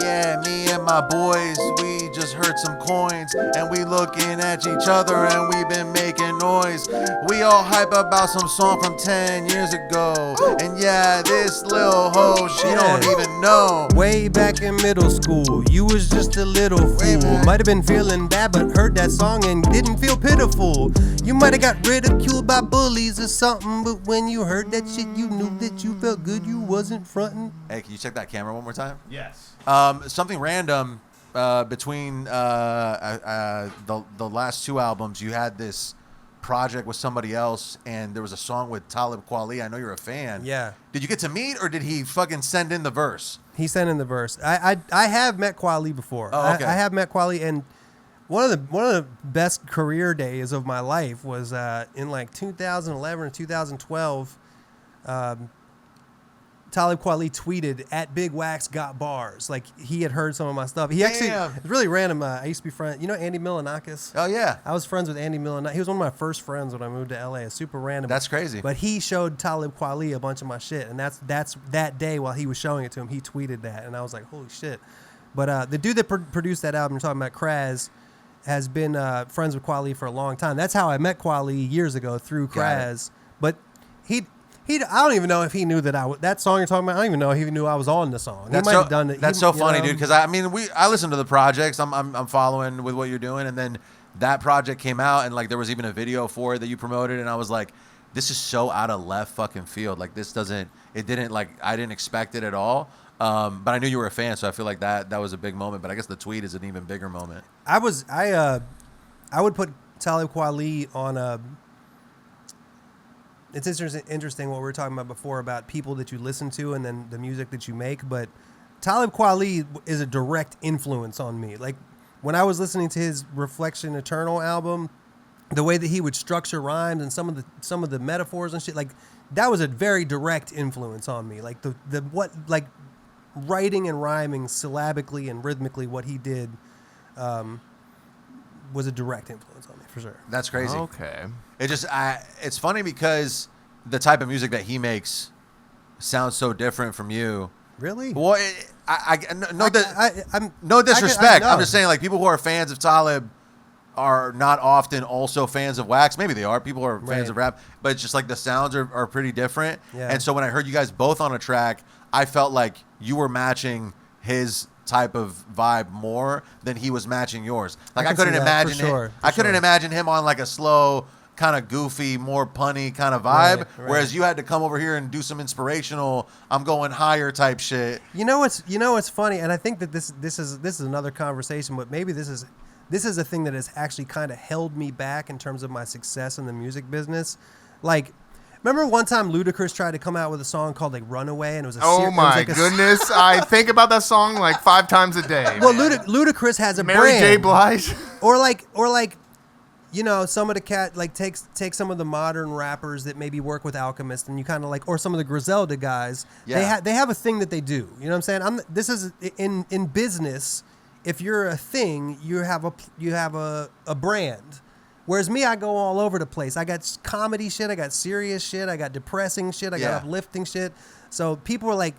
Speaker 2: Yeah, me and my boys, we just heard some coins and we looking at each other and we been making noise. We all hype about some song from 10 years ago. And yeah, this little hoe, she don't even know.
Speaker 1: Way back in middle school, you was just a little fool. Might have been feeling bad, but heard that song and didn't feel pitiful. You might have got ridiculed by bullies or something, but when you heard that shit, you knew that you felt good, you wasn't fronting.
Speaker 2: Hey, can you check that camera one more time?
Speaker 4: Yes.
Speaker 2: Something random. Between the last two albums, you had this project with somebody else, and there was a song with Talib Kweli. I know you're a fan.
Speaker 1: Yeah.
Speaker 2: Did you get to meet, or did he fucking send in the verse?
Speaker 1: He sent in the verse. I have met Kweli before.
Speaker 2: Oh, okay.
Speaker 1: I have met Kweli, and one of the best career days of my life was in like 2011 or 2012. Talib Kweli tweeted at Big Wax got bars. Like he had heard some of my stuff. He actually, it's really random. I used to be friends. You know Andy Milanakis?
Speaker 2: Oh yeah.
Speaker 1: I was friends with Andy Milanakis. He was one of my first friends when I moved to LA. It's super random.
Speaker 2: That's crazy.
Speaker 1: But he showed Talib Kweli a bunch of my shit, and that's that day while he was showing it to him, he tweeted that, and I was like, holy shit. But the dude that produced that album, you're talking about Kraz, has been friends with Kweli for a long time. That's how I met Kweli years ago through Kraz. But I don't even know if he knew that that song you're talking about. I don't even know if he knew I was on the song.
Speaker 2: That's
Speaker 1: he might
Speaker 2: so,
Speaker 1: have done it.
Speaker 2: That's so funny, dude. Because I listen to the projects. I'm following with what you're doing, and then that project came out, and like there was even a video for it that you promoted, and I was like, this is so out of left fucking field. Like this doesn't. It didn't like I didn't expect it at all. But I knew you were a fan, so I feel like that was a big moment. But I guess the tweet is an even bigger moment.
Speaker 1: I would put Talib Kweli on a. It's interesting what we were talking about before about people that you listen to and then the music that you make. But Talib Kweli is a direct influence on me. Like when I was listening to his Reflection Eternal album, the way that he would structure rhymes and some of the metaphors and shit, like that was a very direct influence on me. Like like writing and rhyming syllabically and rhythmically, what he did was a direct influence on me for sure.
Speaker 2: That's crazy.
Speaker 4: Okay.
Speaker 2: It's funny because the type of music that he makes sounds so different from you.
Speaker 1: Really?
Speaker 2: Well, no disrespect. I'm just saying, like, people who are fans of Talib are not often also fans of Wax. Maybe they are. People who are fans of rap, but it's just like the sounds are pretty different.
Speaker 1: Yeah.
Speaker 2: And so when I heard you guys both on a track, I felt like you were matching his type of vibe more than he was matching yours. Like I couldn't imagine it. I couldn't imagine him on like a slow, kind of goofy, more punny kind of vibe. Right. Whereas you had to come over here and do some inspirational, I'm going higher type shit.
Speaker 1: You know what's funny, and I think that this is another conversation, but maybe this is a thing that has actually kind of held me back in terms of my success in the music business. Like, remember one time Ludacris tried to come out with a song called like Runaway, and it was a
Speaker 4: oh my goodness, I think about that song like 5 times a day.
Speaker 1: Well, Ludacris has a
Speaker 4: Mary
Speaker 1: brand.
Speaker 4: J. Blige.
Speaker 1: Or like you know, some of the like take some of the modern rappers that maybe work with Alchemist, and you kind of like, or some of the Griselda guys. Yeah. They have a thing that they do. You know what I'm saying? This is in business. If you're a thing, you have a brand. Whereas me, I go all over the place. I got comedy shit, I got serious shit, I got depressing shit, I got uplifting shit. So people were like,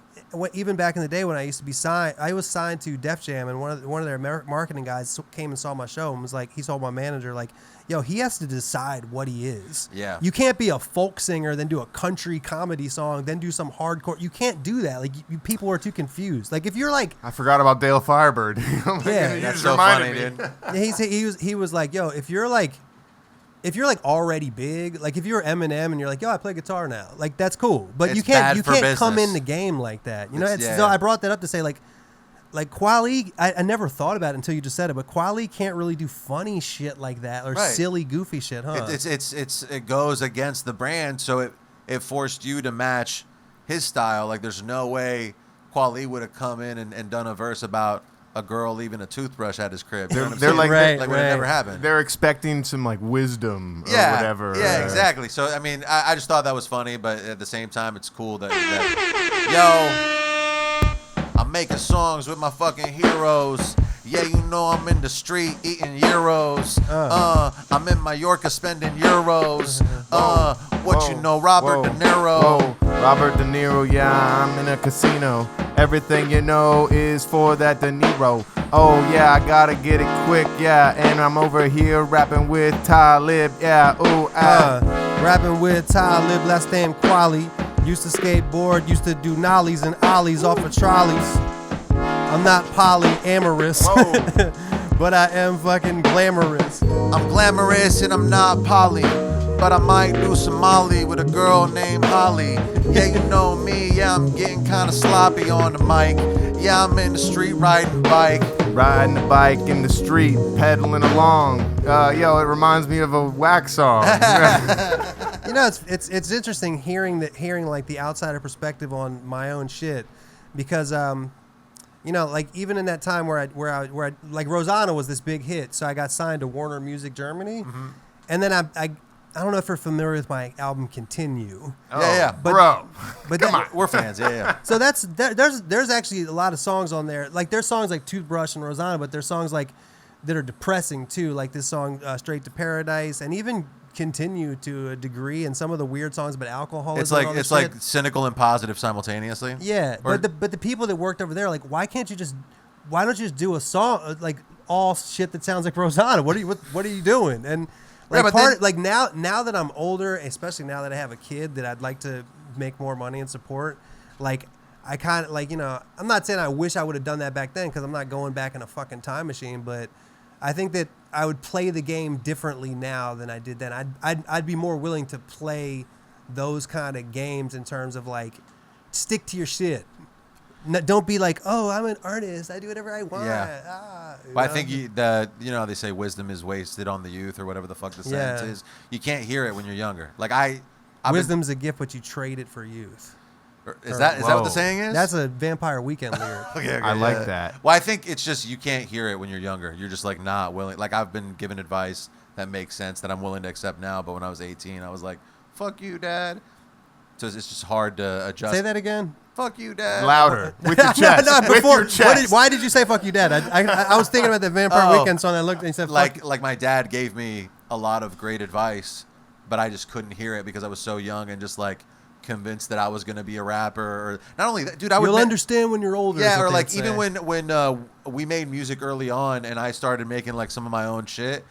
Speaker 1: even back in the day when I used to be signed, I was signed to Def Jam, and one of their marketing guys came and saw my show and was like, he told my manager like, yo, he has to decide what he is.
Speaker 2: Yeah.
Speaker 1: You can't be a folk singer, then do a country comedy song, then do some hardcore. You can't do that. Like people are too confused. Like if you're like,
Speaker 4: I forgot about Dale Firebird.
Speaker 1: Yeah,
Speaker 2: that's so funny, dude.
Speaker 1: He was like, yo, if you're like already big, like if you're Eminem and you're like, yo, I play guitar now, like that's cool, but you can't come in the game like that, you know. So I brought that up to say like Kweli, I never thought about it until you just said it, but Kweli can't really do funny shit like that or silly goofy shit, huh?
Speaker 2: It goes against the brand, so it forced you to match his style. Like, there's no way Kweli would have come in and done a verse about a girl leaving a toothbrush at his crib. You know what I'm
Speaker 4: They're
Speaker 2: saying?
Speaker 4: like-
Speaker 1: Right,
Speaker 2: like
Speaker 1: right.
Speaker 2: would have never happened.
Speaker 4: They're expecting some like wisdom or
Speaker 2: Yeah,
Speaker 4: whatever.
Speaker 2: yeah, exactly. So I mean, I just thought that was funny, but at the same time, it's cool that yo, I'm making songs with my fucking heroes. Yeah, you know I'm in the street eating euros. I'm in Mallorca spending euros. What you know, Robert De Niro.
Speaker 4: Whoa, Robert De Niro, yeah, I'm in a casino. Everything you know is for that De Niro. Oh yeah, I gotta get it quick, yeah. And I'm over here rapping with Talib, yeah. Ooh,
Speaker 1: Rapping with Talib, last name Kweli. Used to skateboard, used to do nollies and ollies off of trolleys. I'm not polyamorous, but I am fucking glamorous.
Speaker 2: I'm glamorous and I'm not poly, but I might do some Molly with a girl named Holly. Yeah, you know me, yeah, I'm getting kinda sloppy on the mic. Yeah, I'm in the street riding bike.
Speaker 4: Riding the bike in the street, pedaling along. Yo, it reminds me of a wax song.
Speaker 1: You know, it's interesting hearing like the outsider perspective on my own shit, because you know, like even in that time where I like Rosanna was this big hit, so I got signed to Warner Music Germany, and then I don't know if you're familiar with my album Continue.
Speaker 2: Yeah,
Speaker 1: But-
Speaker 4: Bro.
Speaker 1: But
Speaker 2: come on, we're fans. Yeah.
Speaker 1: So there's actually a lot of songs on there. Like there's songs like Toothbrush and Rosanna, but there's songs like that are depressing too, like this song Straight to Paradise, and even Continue to a degree, and some of the weird songs about alcoholism.
Speaker 2: It's like
Speaker 1: and all this
Speaker 2: like
Speaker 1: shit.
Speaker 2: cynical and positive simultaneously.
Speaker 1: Yeah,
Speaker 2: Or-
Speaker 1: but the people that worked over there, like, why don't you just do a song like all shit that sounds like Rosanna? What are you doing? And like
Speaker 2: Yeah, but then-
Speaker 1: now that I'm older, especially now that I have a kid that I'd like to make more money and support, like I kind of like, you know, I'm not saying I wish I would have done that back then, because I'm not going back in a fucking time machine, but I think that I would play the game differently now than I did then. I'd be more willing to play those kind of games in terms of like stick to your shit. Don't be like, oh, I'm an artist, I do whatever I want.
Speaker 2: Yeah.
Speaker 1: You
Speaker 2: But I
Speaker 1: know?
Speaker 2: think you know they say wisdom is wasted on the youth or whatever the fuck the sentence
Speaker 1: Yeah.
Speaker 2: is. You can't hear it when you're younger. Like I've been-
Speaker 1: wisdom's a gift, but you trade it for youth.
Speaker 2: is that what
Speaker 4: Whoa.
Speaker 2: the saying is?
Speaker 1: That's a Vampire Weekend lyric.
Speaker 2: Okay,
Speaker 4: I like that.
Speaker 2: Well, I think it's just you can't hear it when you're younger. You're just like not willing. Like I've been given advice that makes sense that I'm willing to accept now, but when I was 18, I was like, "Fuck you, Dad." So it's just hard to adjust.
Speaker 1: Say that again.
Speaker 2: Fuck you, Dad.
Speaker 4: Louder. With your chest.
Speaker 1: No,
Speaker 4: With
Speaker 1: before.
Speaker 4: your chest.
Speaker 1: Why did you say "fuck you, Dad"? I was thinking about the Vampire
Speaker 2: Oh.
Speaker 1: Weekend song. I looked and he said, "Fuck."
Speaker 2: Like my dad gave me a lot of great advice, but I just couldn't hear it because I was so young and just like convinced that I was gonna be a rapper. Or not only that, dude, I would
Speaker 1: You'll understand when you're older.
Speaker 2: Yeah,
Speaker 1: is what
Speaker 2: or
Speaker 1: they'd
Speaker 2: like
Speaker 1: say.
Speaker 2: even when we made music early on and I started making like some of my own shit,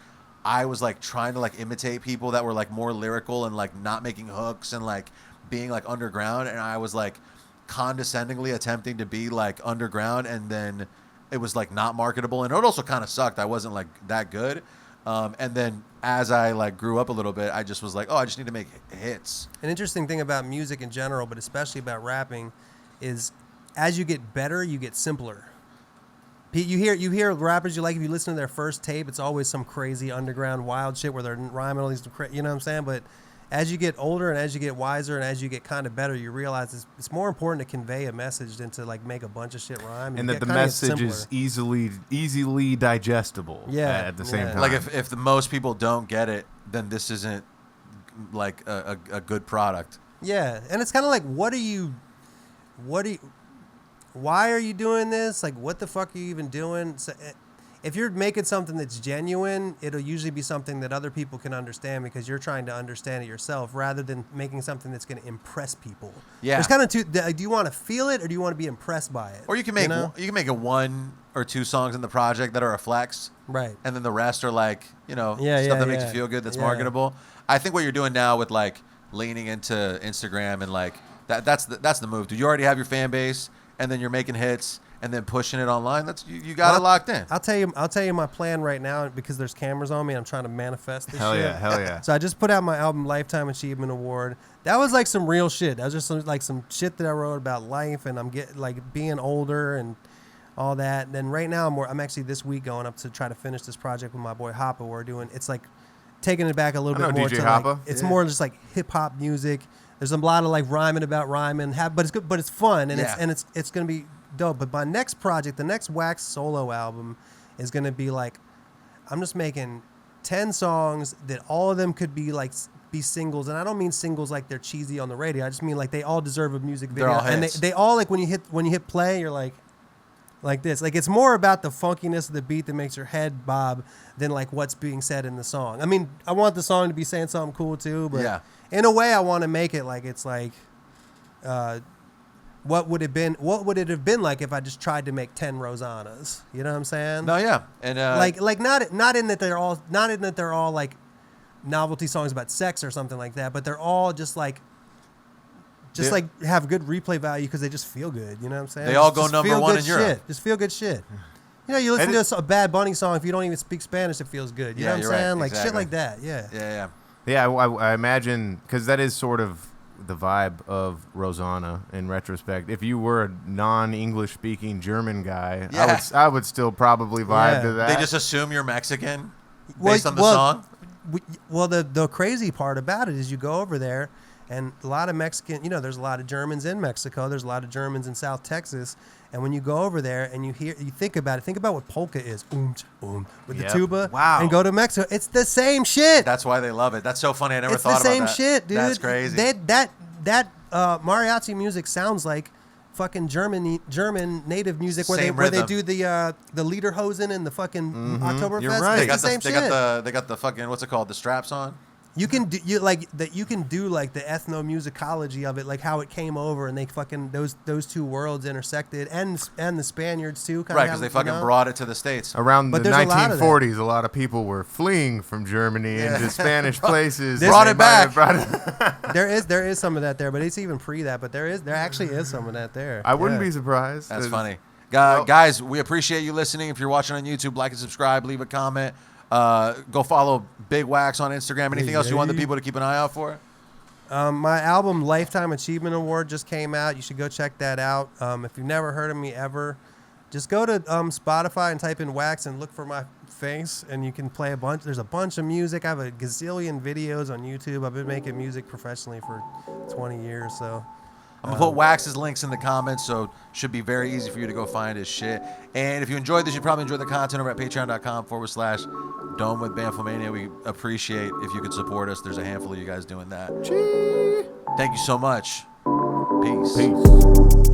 Speaker 2: I was like trying to like imitate people that were like more lyrical and like not making hooks and like being like underground, and I was like condescendingly attempting to be like underground, and then it was like not marketable, and it also kind of sucked. I wasn't like that good. And then as I like grew up a little bit, I just was like, oh, I just need to make hits.
Speaker 1: An interesting thing about music in general, but especially about rapping, is as you get better, you get simpler. You hear rappers you like, if you listen to their first tape, it's always some crazy underground wild shit where they're rhyming all these, you know what I'm saying? But as you get older and as you get wiser and as you get kind of better, you realize it's more important to convey a message than to like make a bunch of shit rhyme.
Speaker 4: And
Speaker 1: You
Speaker 4: that the
Speaker 1: kinda get
Speaker 4: message is easily digestible.
Speaker 1: Yeah,
Speaker 4: At the same
Speaker 1: yeah.
Speaker 4: time.
Speaker 2: Like if the most people don't get it, then this isn't like a good product.
Speaker 1: Yeah, and it's kind of like, why are you doing this? Like, what the fuck are you even doing? So, if you're making something that's genuine, it'll usually be something that other people can understand because you're trying to understand it yourself rather than making something that's going to impress people.
Speaker 2: Yeah.
Speaker 1: There's kind of two. Do you want to feel it or do you want to be impressed by it?
Speaker 2: Or you can make
Speaker 1: know?
Speaker 2: you can make a 1 or 2 songs in the project that are a flex,
Speaker 1: Right.
Speaker 2: and then the rest are like, you know,
Speaker 1: Yeah,
Speaker 2: stuff
Speaker 1: yeah,
Speaker 2: that makes
Speaker 1: yeah.
Speaker 2: you feel good, that's
Speaker 1: Yeah.
Speaker 2: marketable. I think what you're doing now with like leaning into Instagram and like that's the move. Dude, you already have your fan base, and then you're making hits and then pushing it online. That's you got it locked in.
Speaker 1: I'll tell you my plan right now because there's cameras on me. I'm trying to manifest this
Speaker 4: Hell
Speaker 1: shit.
Speaker 4: yeah, hell yeah.
Speaker 1: So I just put out my album Lifetime Achievement Award. That was like some real shit. That was just some shit that I wrote about life, and I'm getting like being older and all that. And then right now I'm actually this week going up to try to finish this project with my boy Hoppa. We're doing it's like taking it back a little
Speaker 4: I
Speaker 1: bit
Speaker 4: know
Speaker 1: more
Speaker 4: DJ
Speaker 1: to
Speaker 4: Hoppa.
Speaker 1: like, it's
Speaker 2: Yeah.
Speaker 1: more just like hip hop music, There's a lot of like rhyming about rhyming, but it's good, but it's fun, and
Speaker 2: Yeah.
Speaker 1: it's gonna be dope. But my next project, the next Wax solo album, is gonna be like, I'm just making 10 songs that all of them could be like be singles, and I don't mean singles like they're cheesy on the radio. I just mean like they all deserve a music video,
Speaker 2: They're all
Speaker 1: and
Speaker 2: hits.
Speaker 1: they all like when you hit play, you're like this. Like it's more about the funkiness of the beat that makes your head bob than like what's being said in the song. I mean, I want the song to be saying something cool too, but
Speaker 2: Yeah.
Speaker 1: in a way, I want to make it like it's like, what would it have been like if I just tried to make 10 Rosannas? You know what I'm saying?
Speaker 2: No, yeah, and
Speaker 1: like not in that they're all like novelty songs about sex or something like that, but they're all just like have good replay value because they just feel good. You know what I'm saying?
Speaker 2: They all go
Speaker 1: Just
Speaker 2: number
Speaker 1: feel
Speaker 2: one
Speaker 1: good
Speaker 2: in Europe.
Speaker 1: shit. Just feel good shit. You know, you listen to a Bad Bunny song, if you don't even speak Spanish, it feels good. You know what I'm
Speaker 2: you're right.
Speaker 1: saying? Like shit
Speaker 2: Exactly.
Speaker 1: like that. Yeah.
Speaker 2: yeah.
Speaker 4: Yeah, I imagine, because that is sort of the vibe of Rosanna in retrospect. If you were a non-English speaking German guy,
Speaker 2: Yeah.
Speaker 4: I would still probably vibe
Speaker 1: Yeah.
Speaker 4: to that.
Speaker 2: They just assume you're Mexican
Speaker 1: Well,
Speaker 2: based on the
Speaker 1: well,
Speaker 2: song.
Speaker 1: The crazy part about it is you go over there, and a lot of Mexican, you know, there's a lot of Germans in Mexico. There's a lot of Germans in South Texas. And when you go over there and you think about what polka is, with the
Speaker 4: Yep.
Speaker 1: tuba,
Speaker 2: Wow.
Speaker 1: and go to Mexico, it's the same shit.
Speaker 2: That's why they love it. That's so funny. I never
Speaker 1: It's
Speaker 2: thought
Speaker 1: the
Speaker 2: about
Speaker 1: same
Speaker 2: that.
Speaker 1: shit, dude.
Speaker 2: That's crazy.
Speaker 1: That mariachi music sounds like fucking German native music where
Speaker 2: Same
Speaker 1: they
Speaker 2: rhythm.
Speaker 1: do the Lederhosen and the fucking Oktoberfest.
Speaker 4: You're right.
Speaker 2: they
Speaker 1: It's
Speaker 2: got
Speaker 1: the same
Speaker 2: they
Speaker 1: shit.
Speaker 2: got the fucking what's it called? The straps on.
Speaker 1: You can do you can do like the ethnomusicology of it, like how it came over and they fucking those two worlds intersected, and the Spaniards too,
Speaker 2: Right, because they fucking brought it to the States.
Speaker 4: Around
Speaker 1: But
Speaker 4: the
Speaker 1: there's a lot of that.
Speaker 4: 1940s, a lot of people were fleeing from Germany into Spanish places.
Speaker 2: Brought
Speaker 4: and
Speaker 2: it
Speaker 4: they might have
Speaker 2: back.
Speaker 4: brought it-
Speaker 1: there is some of that there, but it's even pre that. But there actually is some of that there.
Speaker 4: I wouldn't
Speaker 1: Yeah.
Speaker 4: be surprised.
Speaker 2: That's
Speaker 4: There's-
Speaker 2: funny. Guys, we appreciate you listening. If you're watching on YouTube, like and subscribe, leave a comment. Go follow Big Wax on Instagram. Anything else you want the people to keep an eye out for?
Speaker 1: My album Lifetime Achievement Award just came out. You should go check that out. If you've never heard of me ever, just go to Spotify and type in Wax and look for my face, and you can play a bunch. There's a bunch of music. I have a gazillion videos on YouTube. I've been making music professionally for 20 years, so.
Speaker 2: I'm going to put Wax's links in the comments, so it should be very easy for you to go find his shit. And if you enjoyed this, you probably enjoyed the content over at patreon.com/Dome with Bamfomania. We appreciate if you could support us. There's a handful of you guys doing that. Thank you so much. Peace.
Speaker 4: Peace.